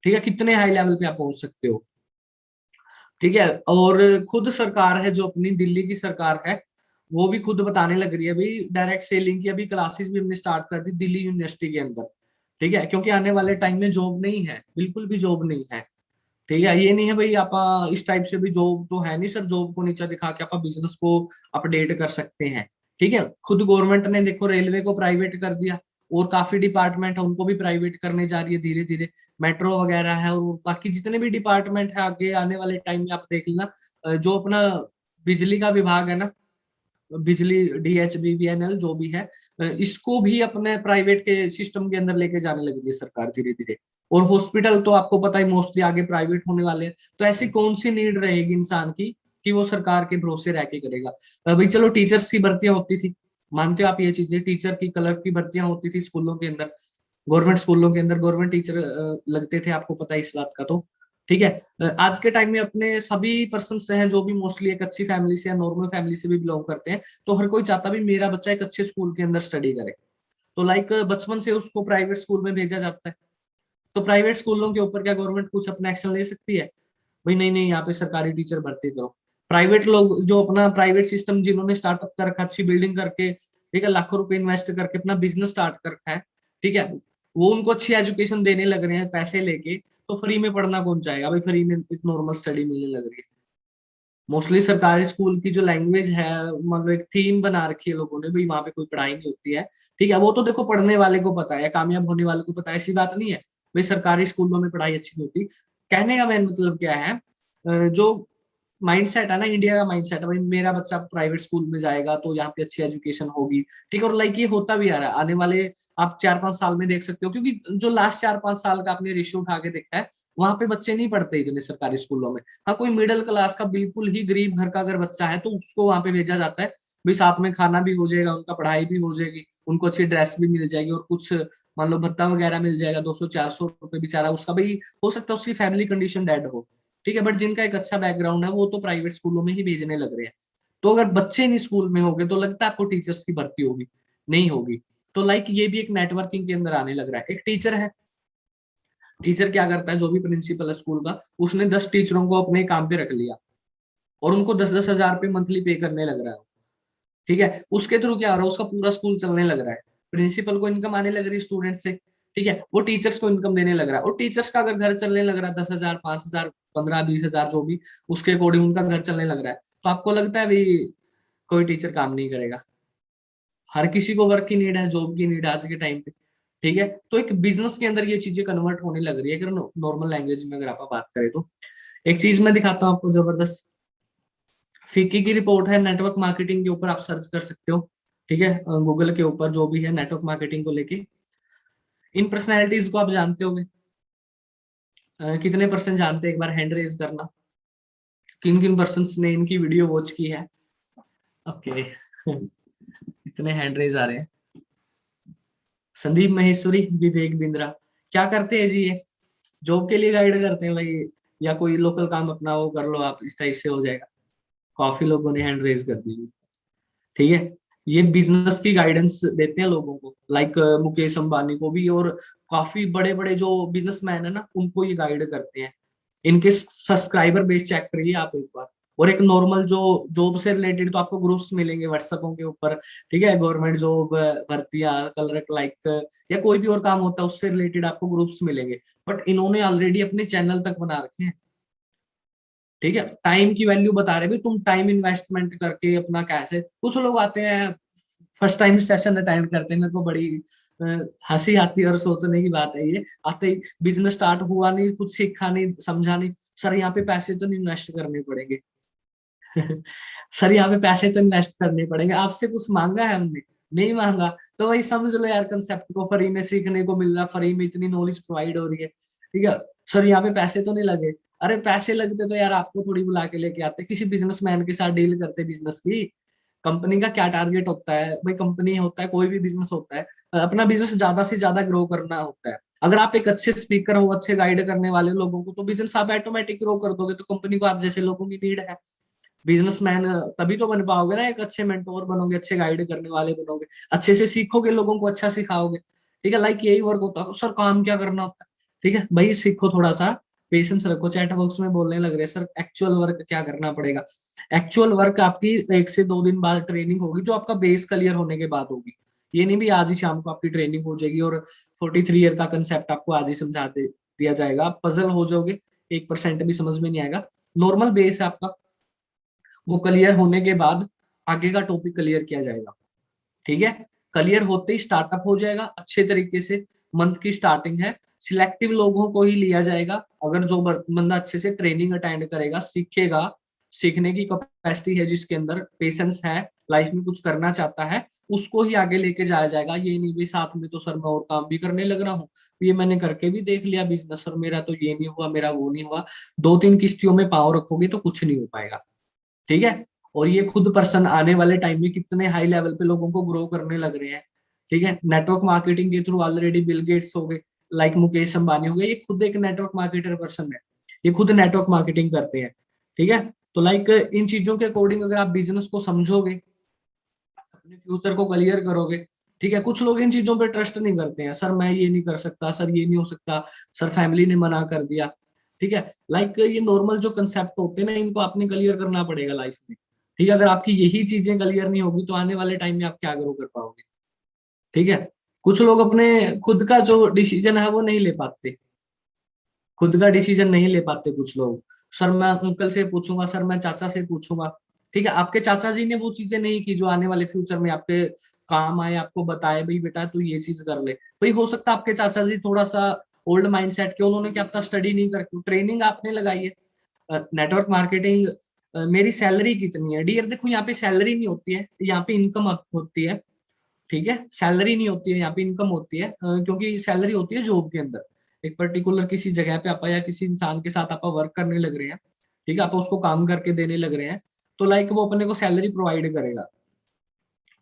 ठीक है, कितने हाई लेवल पे आप पहुंच सकते हो, ठीक है। और खुद सरकार है जो अपनी दिल्ली की सरकार है, वो भी खुद बताने लग रही है भाई, डायरेक्ट सेलिंग की अभी क्लासेस भी हमने स्टार्ट कर दी दिल्ली यूनिवर्सिटी के अंदर, ठीक है, क्योंकि आने वाले टाइम में जॉब नहीं है, बिल्कुल भी जॉब नहीं है, ठीक है। ये नहीं है भाई आप इस टाइप से भी जॉब तो है नहीं सर, जॉब को नीचा दिखा के आप बिजनेस को अपडेट कर सकते हैं, ठीक है। खुद गवर्नमेंट ने देखो रेलवे को प्राइवेट कर दिया, और काफी डिपार्टमेंट है उनको भी प्राइवेट करने जा रही है धीरे धीरे, मेट्रो वगैरह है, और बाकी जितने भी डिपार्टमेंट है आगे आने वाले टाइम में आप देख लेना। जो अपना बिजली का विभाग है ना, बिजली DHBBNL जो भी है, इसको भी अपने प्राइवेट के सिस्टम के अंदर लेके जाने लगी है सरकार धीरे धीरे। और हॉस्पिटल तो आपको पता है मोस्टली आगे प्राइवेट होने वाले हैं, तो ऐसी कौन सी नीड रहेगी इंसान की कि वो सरकार के भरोसे रह के करेगा। भाई चलो टीचर्स की भर्तियां होती थी, मानते हो आप ये चीजें, टीचर की क्लर्क की भर्तियां होती थी स्कूलों के अंदर, गवर्नमेंट स्कूलों के अंदर गवर्नमेंट टीचर लगते थे, आपको पता है इस बात का तो, ठीक है। आज के टाइम में अपने सभी पर्सन हैं जो भी मोस्टली एक अच्छी फैमिली से या नॉर्मल फैमिली से भी बिलोंग करते हैं, तो हर कोई चाहता भी मेरा बच्चा एक अच्छे स्कूल के अंदर स्टडी करे, तो लाइक बचपन से उसको प्राइवेट स्कूल में भेजा जाता है। तो प्राइवेट स्कूलों के ऊपर क्या गवर्नमेंट कुछ अपना एक्शन ले सकती है? भाई नहीं नहीं, यहाँ पे सरकारी टीचर भर्ती करो। प्राइवेट लोग जो अपना प्राइवेट सिस्टम जिन्होंने स्टार्टअप कर रखा, अच्छी बिल्डिंग करके, ठीक है, लाखों रुपए इन्वेस्ट करके अपना बिजनेस स्टार्ट कर रखा है, ठीक है, वो उनको अच्छी एजुकेशन देने लग रहे हैं पैसे लेके, तो फ्री में पढ़ना कौन चाहेगा भाई, फ्री में एक नॉर्मल स्टडी मिलने लग रही है। मोस्टली सरकारी स्कूल की जो लैंग्वेज है, मान लो एक थीम बना रखी है लोगों ने, भाई वहां पे कोई पढ़ाई नहीं होती है, ठीक है, वो तो देखो पढ़ने वाले को पता है, कामयाब होने वाले को पता है, ऐसी बात नहीं है भाई सरकारी स्कूलों में पढ़ाई अच्छी नहीं होती। कहने का मेन मतलब क्या है, जो माइंडसेट है ना, इंडिया का माइंडसेट है भाई, मेरा बच्चा प्राइवेट स्कूल में जाएगा तो यहाँ पे अच्छी एजुकेशन होगी। ठीक है, और लाइक ये होता भी आ रहा है आने वाले आप 4-5 साल में देख सकते हो, क्योंकि जो लास्ट 4-5 साल का आपने रेशियो उठा के देखा है, वहां पे बच्चे नहीं पढ़ते इतने सरकारी स्कूलों में। हाँ, कोई मिडिल क्लास का बिल्कुल ही गरीब घर का अगर बच्चा है तो उसको वहां पे भेजा जाता है, भी साथ में खाना भी हो जाएगा, उनका पढ़ाई भी हो जाएगी, उनको अच्छी ड्रेस भी मिल जाएगी, और कुछ मान लो भत्ता वगैरह मिल जाएगा, 200-400 रुपए बेचारा उसका भी हो सकता है, उसकी फैमिली कंडीशन डेड हो। ठीक है, बट जिनका एक अच्छा बैकग्राउंड है वो तो प्राइवेट स्कूलों में ही भेजने लग रहे हैं। तो अगर बच्चे नहीं स्कूल में होंगे तो लगता है आपको टीचर्स की भर्ती होगी? नहीं होगी। तो लाइक ये भी एक नेटवर्किंग के अंदर आने लग रहा है। एक टीचर है, टीचर क्या करता है, जो भी प्रिंसिपल है स्कूल का, उसने 10 टीचरों को अपने काम पे रख लिया और उनको 10-10 हजार रुपये मंथली पे करने लग रहा है। ठीक है, उसके थ्रू क्या हो रहा है, उसका पूरा स्कूल चलने लग रहा है, प्रिंसिपल को इनकम आने लग रही है स्टूडेंट से। ठीक है, वो टीचर्स को इनकम देने लग रहा है, और टीचर्स का अगर घर चलने लग रहा है 10 हजार, 5 हजार, 15-20 हजार, जो भी उसके अकॉर्डिंग उनका घर चलने लग रहा है, तो आपको लगता है भाई कोई टीचर काम नहीं करेगा? हर किसी को वर्क की नीड है, जॉब की नीड है आज के टाइम पे। ठीक है, तो एक बिजनेस के अंदर ये चीजें कन्वर्ट होने लग रही है, अगर नॉर्मल लैंग्वेज में अगर आप बात करें तो। एक चीज मैं दिखाता हूँ आपको जबरदस्त, फीकी की रिपोर्ट है नेटवर्क मार्केटिंग के ऊपर, आप सर्च कर सकते हो। ठीक है, गूगल के ऊपर जो भी है नेटवर्क मार्केटिंग को लेके। इन पर्सनैलिटीज को आप जानते होंगे, कितने परसेंट जानते हैं, एक बार हैंड रेज करना, किन किन पर्सन ने इनकी वीडियो वॉच की है? ओके इतने हैंड रेज आ रहे हैं। संदीप माहेश्वरी, विवेक बिंद्रा, क्या करते हैं जी ये? जॉब के लिए गाइड करते हैं भाई, या कोई लोकल काम अपना वो कर लो आप, इस टाइप से हो जाएगा? काफी लोगों ने हैंड रेज कर दी। ठीक है, ये बिजनेस की गाइडेंस देते हैं लोगों को, लाइक मुकेश अंबानी को भी, और काफी बड़े बड़े जो बिजनेसमैन है ना उनको ये गाइड करते हैं। इनके सब्सक्राइबर बेस चेक करिए आप एक बार। और एक नॉर्मल जो जॉब से रिलेटेड तो आपको ग्रुप्स मिलेंगे व्हाट्सएपों के ऊपर। ठीक है, गवर्नमेंट जॉब, भर्तियां, कलर लाइक, या कोई भी और काम होता है उससे रिलेटेड आपको ग्रुप्स मिलेंगे। बट इन्होंने ऑलरेडी अपने चैनल तक बना रखे हैं। ठीक है, टाइम की वैल्यू बता रहे भी, तुम टाइम इन्वेस्टमेंट करके अपना कैसे, कुछ लोग आते हैं फर्स्ट टाइम सेशन अटेंड करते हैं, मेरे को बड़ी अ, हंसी आती है और सोचने की बात है, ये आते ही बिजनेस स्टार्ट हुआ नहीं, कुछ सीखा नहीं, समझा नहीं, सर यहाँ पे पैसे तो नहीं इन्वेस्ट करने पड़ेंगे सर यहाँ पे पैसे तो इन्वेस्ट करने पड़ेंगे, आपसे कुछ मांगा है हमने? नहीं मांगा। तो वही समझ लो यार, कंसेप्ट को फ्री में सीखने को मिल रहा, फ्री में इतनी नॉलेज प्रोवाइड हो रही है। ठीक है, सर यहाँ पे पैसे तो नहीं लगे। अरे पैसे लगते तो यार आपको थोड़ी बुला के लेके आते, किसी बिजनेसमैन के साथ डील करते बिजनेस की। कंपनी का क्या टारगेट होता है भाई, कंपनी होता है, कोई भी बिजनेस होता है, अपना बिजनेस ज्यादा से ज्यादा ग्रो करना होता है। अगर आप एक अच्छे स्पीकर हो, अच्छे गाइड करने वाले लोगों को, तो बिजनेस आप ऑटोमेटिक ग्रो कर दोगे, तो कंपनी को आप जैसे लोगों की नीड है। बिजनेसमैन तभी तो बन पाओगे ना, एक अच्छे मेंटोर बनोगे, अच्छे गाइड करने वाले बनोगे, अच्छे से सीखोगे, लोगों को अच्छा सिखाओगे। ठीक है, लाइक यही वर्क होता है। सर काम क्या करना होता है? ठीक है भाई, सीखो थोड़ा सा, पेशेंस रखो। चैट बॉक्स में बोलने लग रहे सर एक्चुअल वर्क क्या करना पड़ेगा? एक्चुअल वर्क आपकी 1 से 2 दिन बाद ट्रेनिंग होगी, जो आपका बेस क्लियर होने के बाद होगी। ये नहीं भी आज ही शाम को आपकी ट्रेनिंग हो जाएगी और 43 ईयर का कंसेप्ट आपको आज ही समझा दिया जाएगा, आप पजल हो जाओगे, 1% भी समझ में नहीं आएगा। नॉर्मल बेस है आपका, वो क्लियर होने के बाद आगे का टॉपिक क्लियर किया जाएगा। ठीक है, क्लियर होते ही स्टार्टअप हो जाएगा अच्छे तरीके से। मंथ की स्टार्टिंग है, सिलेक्टिव लोगों को ही लिया जाएगा। अगर जो बंदा अच्छे से ट्रेनिंग अटेंड करेगा, सीखेगा, सीखने की कैपेसिटी है, जिसके अंदर पेशेंस है, लाइफ में कुछ करना चाहता है, उसको ही आगे लेके जाया जाएगा। ये नहीं भी साथ में तो सर मैं और काम भी करने लग रहा हूँ, ये मैंने करके भी देख लिया बिजनेस, सर मेरा तो ये नहीं हुआ, मेरा वो नहीं हुआ। 2-3 किश्तियों में पाँव रखोगे तो कुछ नहीं हो पाएगा। ठीक है, और ये खुद पर्सन आने वाले टाइम में कितने हाई लेवल पे लोगों को ग्रो करने लग रहे हैं। ठीक है, नेटवर्क मार्केटिंग के थ्रू ऑलरेडी बिल गेट्स हो गए, लाइक मुकेश अंबानी हो गए, ये खुद एक नेटवर्क मार्केटर पर्सन है, ये खुद नेटवर्क मार्केटिंग करते हैं। ठीक है, तो लाइक इन चीजों के अकॉर्डिंग अगर आप बिजनेस को समझोगे, अपने फ्यूचर को क्लियर करोगे। ठीक है, कुछ लोग इन चीजों पे ट्रस्ट नहीं करते हैं, सर मैं ये नहीं कर सकता, सर ये नहीं हो सकता, सर फैमिली ने मना कर दिया। ठीक है, लाइक ये नॉर्मल जो कंसेप्ट होते हैं ना, इनको आपने क्लियर करना पड़ेगा लाइफ में। ठीक है, अगर आपकी यही चीजें क्लियर नहीं होगी तो आने वाले टाइम में आप क्या ग्रो कर पाओगे? ठीक है, कुछ लोग अपने खुद का जो डिसीजन है वो नहीं ले पाते, खुद का डिसीजन नहीं ले पाते कुछ लोग। सर मैं अंकल से पूछूंगा, सर मैं चाचा से पूछूंगा। ठीक है, आपके चाचा जी ने वो चीजें नहीं की जो आने वाले फ्यूचर में आपके काम आए, आपको बताए भाई बेटा तू ये चीज कर ले। भाई हो सकता है आपके चाचा जी थोड़ा सा ओल्ड माइंडसेट के, उन्होंने क्या पता स्टडी नहीं करके ट्रेनिंग आपने लगाई है। नेटवर्क मार्केटिंग मेरी सैलरी कितनी है। डियर देखो यहाँ पे सैलरी नहीं होती है, यहाँ पे इनकम होती है। ठीक है, सैलरी नहीं होती है यहाँ पे, इनकम होती है, क्योंकि सैलरी होती है जॉब के अंदर। एक पर्टिकुलर किसी जगह पे आप या किसी इंसान के साथ आप वर्क करने लग रहे हैं, ठीक है, आप उसको काम करके देने लग रहे हैं, तो लाइक वो अपने को सैलरी प्रोवाइड करेगा।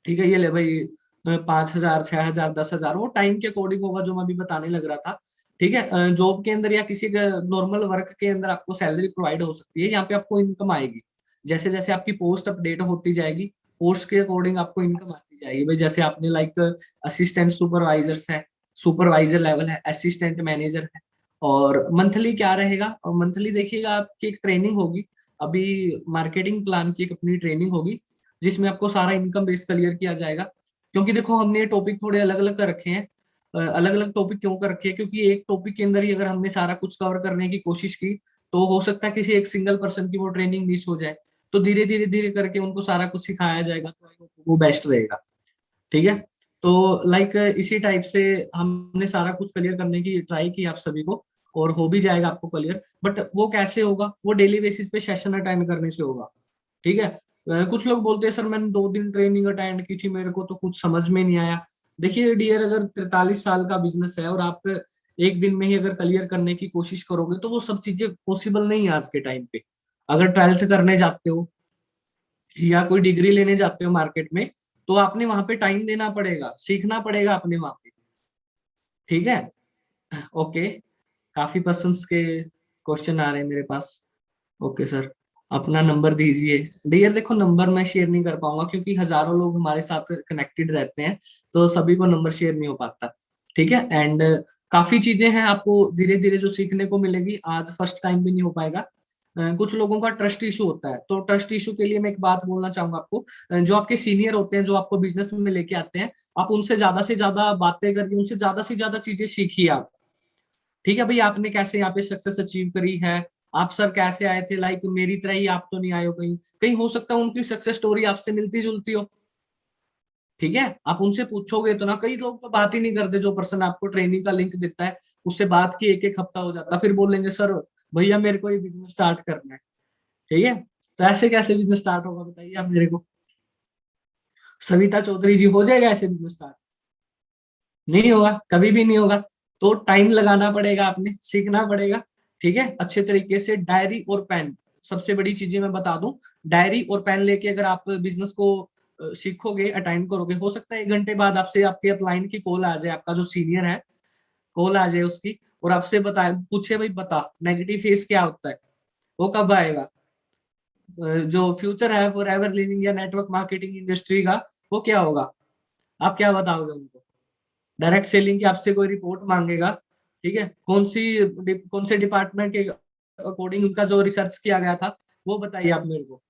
ठीक है, ये ले भाई 5,000, 6,000, 10,000, वो टाइम के अकॉर्डिंग होगा, जो मैं अभी बताने लग रहा था। ठीक है, जॉब के अंदर या किसी नॉर्मल वर्क के अंदर आपको सैलरी प्रोवाइड हो सकती है, यहाँ पे आपको इनकम आएगी। जैसे जैसे आपकी पोस्ट अपडेट होती जाएगी, पोस्ट के अकॉर्डिंग आपको इनकम आती जाएगी भाई। जैसे आपने लाइक असिस्टेंट सुपरवाइजर्स है, सुपरवाइजर लेवल है, असिस्टेंट मैनेजर है। और मंथली क्या रहेगा, और मंथली देखिएगा आपकी एक ट्रेनिंग होगी, अभी मार्केटिंग प्लान की एक अपनी ट्रेनिंग होगी, जिसमें आपको सारा इनकम बेस क्लियर किया जाएगा। क्योंकि देखो हमने ये टॉपिक थोड़े अलग अलग कर रखे हैं। अलग अलग टॉपिक क्यों कर रखे हैं, क्योंकि एक टॉपिक के अंदर ही अगर हमने सारा कुछ कवर करने की कोशिश की, तो हो सकता है किसी एक सिंगल पर्सन की वो ट्रेनिंग मिस हो जाए। तो धीरे धीरे धीरे करके उनको सारा कुछ सिखाया जाएगा, तो वो बेस्ट रहेगा। ठीक है, तो लाइक इसी टाइप से हमने सारा कुछ क्लियर करने की ट्राई की आप सभी को, और हो भी जाएगा आपको क्लियर। बट वो कैसे होगा, वो डेली बेसिस पे सेशन अटेंड करने से होगा। ठीक है, कुछ लोग बोलते हैं सर मैंने 2 दिन ट्रेनिंग अटेंड की थी, मेरे को तो कुछ समझ में नहीं आया। देखिए डियर, अगर 43 साल का बिजनेस है और आप एक दिन में ही अगर क्लियर करने की कोशिश करोगे, तो वो सब चीजें पॉसिबल नहीं है आज के टाइम पे। अगर 12th करने जाते हो या कोई डिग्री लेने जाते हो मार्केट में, तो आपने वहां पे टाइम देना पड़ेगा, सीखना पड़ेगा आपने वहां पे। ठीक है, ओके, काफी पर्सन्स के क्वेश्चन आ रहे हैं मेरे पास। ओके सर, अपना नंबर दीजिए। डियर देखो, नंबर मैं शेयर नहीं कर पाऊंगा, क्योंकि हजारों लोग हमारे साथ कनेक्टेड रहते हैं, तो सभी को नंबर शेयर नहीं हो पाता। ठीक है, एंड काफी चीजें हैं आपको धीरे धीरे जो सीखने को मिलेगी, आज फर्स्ट टाइम भी नहीं हो पाएगा। कुछ लोगों का ट्रस्ट इशू होता है, तो ट्रस्ट इशू के लिए मैं एक बात बोलना चाहूंगा आपको। जो आपके सीनियर होते हैं, जो आपको बिजनेस में लेके आते हैं, आप उनसे ज्यादा से ज्यादा बातें करके उनसे ज्यादा से ज्यादा चीजें सीखिए आप। ठीक है भाई, आपने कैसे यहाँ पे सक्सेस अचीव करी है, आप सर कैसे आए थे, लाइक मेरी तरह ही आप तो नहीं आए हो, कहीं कहीं हो सकता है उनकी सक्सेस स्टोरी आपसे मिलती जुलती हो। ठीक है, आप उनसे पूछोगे तो ना, कई लोग तो बात ही नहीं करते, जो पर्सन आपको ट्रेनिंग का लिंक देता है उससे बात की एक एक हफ्ता हो जाता है, फिर बोलेंगे सर भैया मेरे को ये बिजनेस स्टार्ट करना है। ठीक है, तो ऐसे कैसे बिजनेस स्टार्ट होगा बताइए आप मेरे को। सविता चौधरी जी, हो जाएगा ऐसे बिजनेस स्टार्ट? नहीं होगा, कभी भी नहीं होगा। तो टाइम लगाना पड़ेगा, आपने सीखना पड़ेगा। ठीक है, अच्छे तरीके से डायरी और पेन, सबसे बड़ी चीजें मैं बता दूं। डायरी और पेन लेके अगर आप बिजनेस को सीखोगे, अटेंड करोगे, हो सकता है 1 घंटे बाद आपसे आपके अपलाइन की कॉल आ जाए, आपका जो सीनियर है कॉल आ जाए उसकी, और आपसे बताए, पूछे भाई बता नेगेटिव फेस क्या होता है, वो कब आएगा, जो फ्यूचर है फॉर एवर लिविंग या नेटवर्क मार्केटिंग इंडस्ट्री का, वो क्या होगा। आप क्या बताओगे उनको। डायरेक्ट सेलिंग की आपसे कोई रिपोर्ट मांगेगा। ठीक है, कौन से डिपार्टमेंट के अकॉर्डिंग उनका जो रिसर्च किया गया था, वो बताइए आप मेरे को।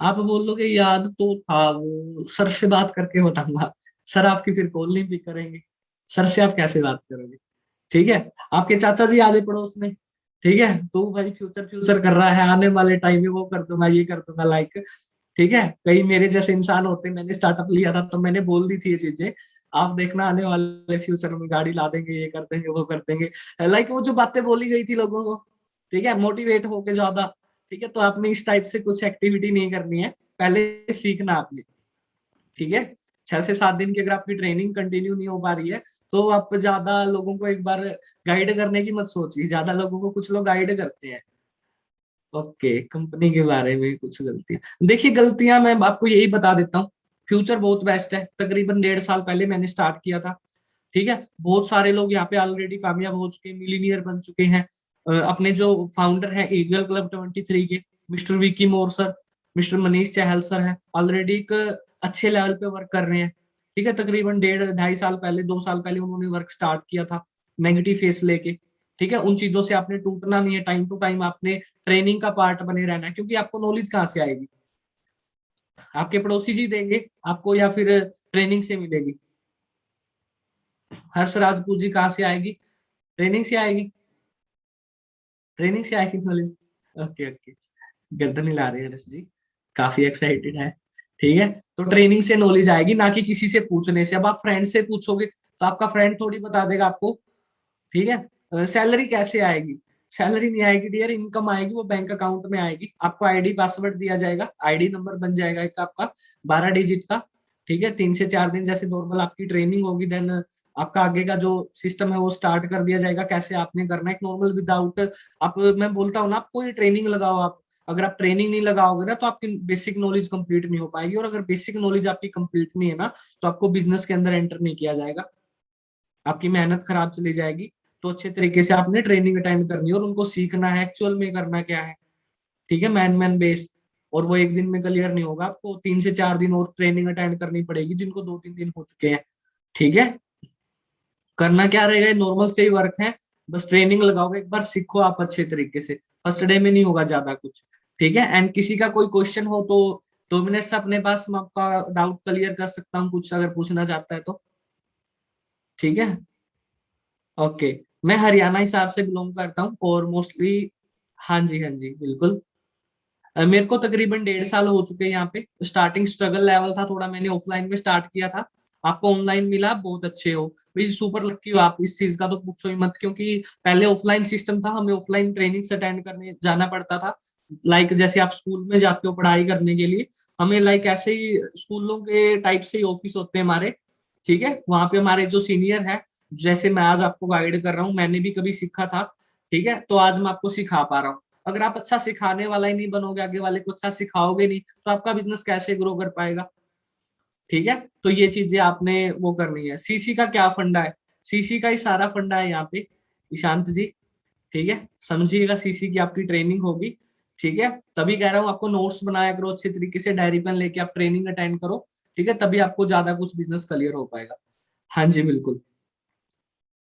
आप बोलोगे याद तो था, वो सर से बात करके बताऊंगा। सर आपकी फिर कॉल नहीं पिक करेंगे, सर से आप कैसे बात करोगे। ठीक है, आपके चाचा जी आ गए पड़ोस में, ठीक है, तो भाई फ्यूचर फ्यूचर कर रहा है, आने वाले टाइम में वो कर दूंगा, ये कर दूंगा, लाइक। ठीक है, कई मेरे जैसे इंसान होते, मैंने स्टार्टअप लिया था तो मैंने बोल दी थी ये चीजें। आप देखना आने वाले फ्यूचर में गाड़ी ला देंगे, ये कर देंगे, वो कर देंगे, लाइक वो जो बातें बोली गई थी लोगों को। ठीक है, मोटिवेट होके ज्यादा। ठीक है, तो आपने इस टाइप से कुछ एक्टिविटी नहीं करनी है, पहले सीखना आपने। ठीक है, 6 से 7 दिन की अगर आपकी ट्रेनिंग कंटिन्यू नहीं हो पा रही है, तो आप ज्यादा लोगों को एक बार गाइड करने की मत सोचिए, ज्यादा लोगों को कुछ लोग गाइड करते हैं। ओके, कंपनी के बारे में कुछ गलतियां, देखिए गलतियां मैं आपको यही बता देता हूँ। फ्यूचर बहुत बेस्ट है, तकरीबन 1.5 साल पहले मैंने स्टार्ट किया था। ठीक है, बहुत सारे लोग यहाँ पे ऑलरेडी कामयाब हो चुके हैं, मिलीनियर बन चुके हैं। अपने जो फाउंडर हैं ईगल क्लब 23 के, mister Vicky more sir, mister Manish चहल सर हैं, ऑलरेडी एक अच्छे लेवल पे वर्क कर रहे हैं। ठीक है, तकरीबन 1.5 2 साल पहले, 2 साल पहले उन्होंने वर्क स्टार्ट किया था, नेगेटिव फेस लेके। ठीक है, उन चीजों से आपने टूटना नहीं है, टाइम टू टाइम आपने ट्रेनिंग का पार्ट बने रहना है, क्योंकि आपको नॉलेज कहाँ से आएगी, आपके पड़ोसी जी देंगे आपको, या फिर ट्रेनिंग से मिलेगी। हर्ष राजपूत जी कहाँ से आएगी, ट्रेनिंग से आएगी, ट्रेनिंग से आएगी नॉलेज। ओके ओके, गर्दन हिला रहे हैं हर्ष जी, काफी एक्साइटेड है। ठीक है, तो ट्रेनिंग से नॉलेज आएगी, ना कि किसी से पूछने से। अब आप फ्रेंड से पूछोगे तो आपका फ्रेंड थोड़ी बता देगा आपको। ठीक है, सैलरी कैसे आएगी, सैलरी नहीं आएगी डियर, इनकम आएगी, वो बैंक अकाउंट में आएगी। आपको आईडी पासवर्ड दिया जाएगा, आईडी नंबर बन जाएगा एक आपका 12 डिजिट का। ठीक है, 3 से 4 दिन जैसे नॉर्मल आपकी ट्रेनिंग होगी, देन आपका आगे का जो सिस्टम है वो स्टार्ट कर दिया जाएगा, कैसे आपने करना है नॉर्मल विदाउट। आप, मैं बोलता हूँ ना आपको, ये ट्रेनिंग लगाओ आप। अगर आप ट्रेनिंग नहीं लगाओगे ना तो आपकी बेसिक नॉलेज कंप्लीट नहीं हो पाएगी, और अगर बेसिक नॉलेज आपकी कंप्लीट नहीं है ना तो आपको बिजनेस के अंदर एंटर नहीं किया जाएगा, आपकी मेहनत खराब चली जाएगी। तो अच्छे तरीके से आपने ट्रेनिंग अटेंड करनी है और उनको सीखना है एक्चुअल में करना क्या है। ठीक है, मैन बेस। और वो एक दिन में क्लियर नहीं होगा, आपको 3 से 4 दिन और ट्रेनिंग अटेंड करनी पड़ेगी, जिनको 2-3 दिन हो चुके हैं। ठीक है, करना क्या रहेगा, नॉर्मल से ही वर्क है, बस ट्रेनिंग लगाओगे एक बार, सीखो आप अच्छे तरीके से। फर्स्ट डे में नहीं होगा ज्यादा कुछ। ठीक है, एंड किसी का कोई क्वेश्चन हो तो 2 मिनट्स अपने पास, मैं आपका डाउट क्लियर कर सकता हूँ कुछ अगर पूछना चाहता है तो। ठीक है, ओके। मैं हरियाणा हिसार से बिलोंग करता हूँ और मोस्टली, हाँ जी हाँ जी बिल्कुल। मेरे को तकरीबन 1.5 साल हो चुके हैं यहाँ पे। स्टार्टिंग स्ट्रगल लेवल था थोड़ा, मैंने ऑफलाइन में स्टार्ट किया था। आपको ऑनलाइन मिला, आप बहुत अच्छे हो भाई, सुपर लकी हो आप, इस चीज का तो पूछो ही मत, क्योंकि पहले ऑफलाइन सिस्टम था, हमें ऑफलाइन ट्रेनिंग अटेंड करने जाना पड़ता था। लाइक जैसे आप स्कूल में जाते हो पढ़ाई करने के लिए, हमें लाइक ऐसे ही स्कूलों के टाइप से ही ऑफिस होते हैं हमारे। ठीक है, वहां पे हमारे जो सीनियर है, जैसे मैं आज आपको गाइड कर रहा हूँ, मैंने भी कभी सीखा था। ठीक है, तो आज मैं आपको सिखा पा रहा हूँ। अगर आप अच्छा सिखाने वाला ही नहीं बनोगे, आगे वाले को अच्छा सिखाओगे नहीं, तो आपका बिजनेस कैसे ग्रो कर पाएगा। ठीक है, तो ये चीजें आपने वो करनी है। सीसी का क्या फंडा है, सीसी का ही सारा फंडा है यहाँ पे, ईशांत जी। ठीक है, समझिएगा, सीसी की आपकी ट्रेनिंग होगी। ठीक है, तभी कह रहा हूँ आपको नोट्स बनाया करो अच्छे तरीके से, डायरी पेन लेके आप ट्रेनिंग अटेंड करो। ठीक है, तभी आपको ज्यादा कुछ बिजनेस क्लियर हो पाएगा। हाँ जी बिल्कुल।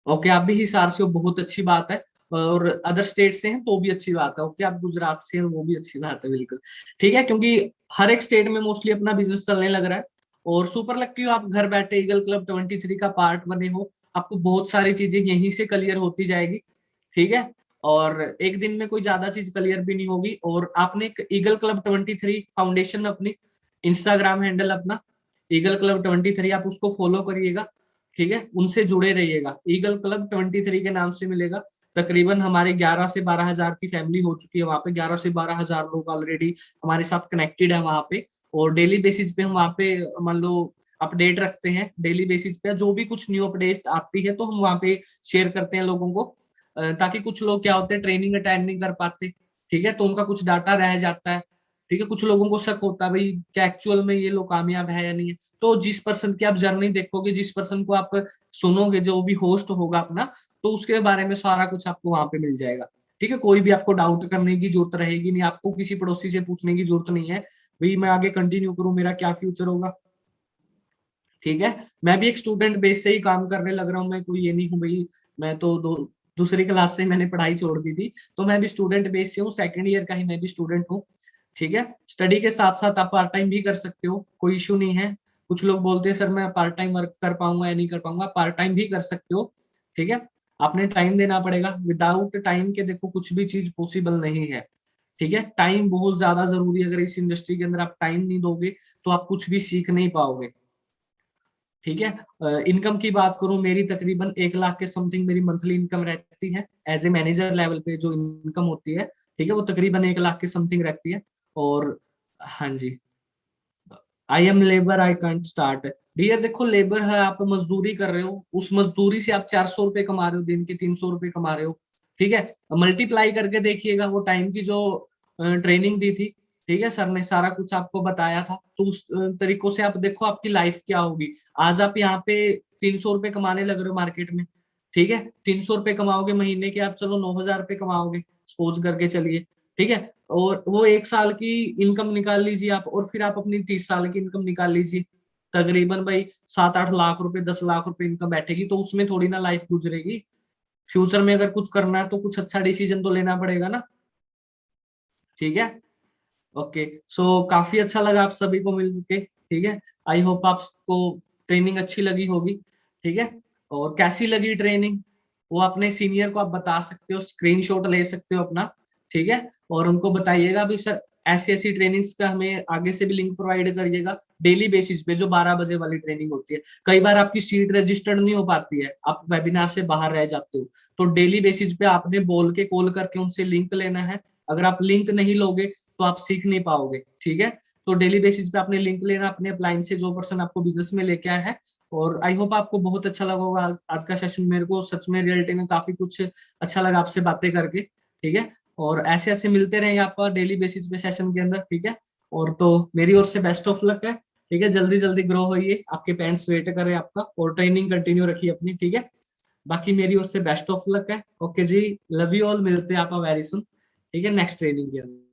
ओके, आप भी हिसार से हो, बहुत अच्छी बात है। और अदर स्टेट से हैं तो भी अच्छी बात है। ओके, आप गुजरात से हैं वो भी अच्छी बात है, बिल्कुल। ठीक है, क्योंकि हर एक स्टेट में मोस्टली अपना बिजनेस चलने लग रहा है। और सुपर लकी हो, आप घर बैठे ईगल क्लब 23 का पार्ट बने हो। आपको बहुत सारी चीजें यहीं से क्लियर होती जाएगी। ठीक है, और एक दिन में कोई ज्यादा चीज क्लियर भी नहीं होगी। और आपने एक ईगल क्लब 23 फाउंडेशन, अपनी इंस्टाग्राम हैंडल अपना ईगल क्लब 23, आप उसको फॉलो करिएगा। ठीक है, उनसे जुड़े रहिएगा, ईगल क्लब 23 के नाम से मिलेगा। तकरीबन हमारे 11 से 12 हजार की फैमिली हो चुकी है वहां पे, 11 से 12 हजार लोग ऑलरेडी हमारे साथ कनेक्टेड है वहां पे। और डेली बेसिस पे हम वहाँ पे, मान लो, अपडेट रखते हैं डेली बेसिस पे, जो भी कुछ न्यू अपडेट आती है तो हम वहाँ पे शेयर करते हैं लोगों को। ताकि कुछ लोग क्या होते हैं, ट्रेनिंग अटेंड नहीं कर पाते। ठीक है, तो उनका कुछ डाटा रह जाता है। ठीक है, कुछ लोगों को शक होता है भाई क्या एक्चुअल में ये लोग कामयाब है या नहीं है। तो जिस पर्सन की आप जर्नी देखोगे, जिस पर्सन को आप सुनोगे, जो भी होस्ट होगा अपना, तो उसके बारे में सारा कुछ आपको वहां पे मिल जाएगा। ठीक है, कोई भी आपको डाउट करने की जरूरत रहेगी नहीं, आपको किसी पड़ोसी से पूछने की जरूरत नहीं है भाई मैं आगे कंटिन्यू करूं, मेरा क्या फ्यूचर होगा। ठीक है, मैं भी एक स्टूडेंट बेस से ही काम करने लग रहा हूँ, मैं कोई ये नहीं हूँ भाई, मैं तो दूसरी क्लास से मैंने पढ़ाई छोड़ दी थी, तो मैं भी स्टूडेंट बेस से हूँ, सेकंड ईयर का ही मैं भी स्टूडेंट हूँ। ठीक है, स्टडी के साथ साथ आप पार्ट टाइम भी कर सकते हो, कोई इशू नहीं है। कुछ लोग बोलते हैं सर मैं पार्ट टाइम वर्क कर पाऊंगा या नहीं कर पाऊंगा, पार्ट टाइम भी कर सकते हो। ठीक है, आपने टाइम देना पड़ेगा, विदाउट टाइम के देखो कुछ भी चीज पॉसिबल नहीं है। ठीक है, टाइम बहुत ज्यादा जरूरी है, अगर इस इंडस्ट्री के अंदर आप टाइम नहीं दोगे तो आप कुछ भी सीख नहीं पाओगे। ठीक है, इनकम की बात करूं, मेरी तकरीबन 1 लाख के समथिंग मेरी मंथली इनकम रहती है, एज ए मैनेजर लेवल पे जो इनकम होती है। ठीक है, वो तकरीबन 1 लाख के समथिंग रहती है। और हाँ जी, I am labour I can't start. Dear देखो, लेबर है, आप मजदूरी कर रहे हो, उस मजदूरी से आप 400 रुपए कमा रहे हो, दिन के 300 रुपए कमा रहे हो। ठीक है, मल्टीप्लाई करके देखिएगा, वो टाइम की जो ट्रेनिंग दी थी, ठीक है, सर ने सारा कुछ आपको बताया था, तो उस तरीकों से आप देखो आपकी लाइफ क्या होगी। आज आप यहाँ पे 300 रुपए कमाने लग रहे हो मार्केट में। ठीक है, 300 रुपए कमाओगे महीने के, आप चलो 9 हजार रुपए कमाओगे, सपोज करके चलिए। ठीक है, और वो 1 साल की इनकम निकाल लीजिए आप, और फिर आप अपनी 30 साल की इनकम निकाल लीजिए। तकरीबन भाई 7-8 लाख रुपए, 10 लाख रुपए इनकम बैठेगी, तो उसमें थोड़ी ना लाइफ गुजरेगी। फ्यूचर में अगर कुछ करना है तो कुछ अच्छा डिसीजन तो लेना पड़ेगा ना। ठीक है, ओके। सो काफी अच्छा लगा आप सभी को मिल के। ठीक है, आई होप आपको ट्रेनिंग अच्छी लगी होगी। ठीक है, और कैसी लगी ट्रेनिंग, वो अपने सीनियर को आप बता सकते हो, स्क्रीनशॉट ले सकते हो अपना। ठीक है, और उनको बताइएगा भी सर ऐसी ऐसी ट्रेनिंग्स का हमें आगे से भी लिंक प्रोवाइड करिएगा, डेली बेसिस पे जो 12 बजे वाली ट्रेनिंग होती है। कई बार आपकी सीट रजिस्टर्ड नहीं हो पाती है, आप वेबिनार से बाहर रह जाते हो, तो डेली बेसिस पे आपने बोल के कॉल करके उनसे लिंक लेना है। अगर आप लिंक नहीं लोगे तो आप सीख नहीं पाओगे, ठीक है। तो डेली बेसिस पे आपने लिंक लेना अपने अपलाइन से, जो पर्सन आपको बिजनेस में लेके आया है। और आई होप आपको बहुत अच्छा लगा होगा आज का सेशन। मेरे को सच में रियलिटी में काफी कुछ अच्छा लगा आपसे बातें करके, ठीक है। और ऐसे ऐसे मिलते रहेंगे आपका डेली बेसिस पे सेशन के अंदर, ठीक है। और तो मेरी ओर से बेस्ट ऑफ लक है, ठीक है। जल्दी जल्दी ग्रो होइए, आपके पेरेंट्स वेट करें आपका, और ट्रेनिंग कंटिन्यू रखिए अपनी, ठीक है। बाकी मेरी ओर से बेस्ट ऑफ लक है। ओके जी, लव यू ऑल, मिलते हैं आपका वेरी सुन, ठीक है, नेक्स्ट ट्रेनिंग के अंदर।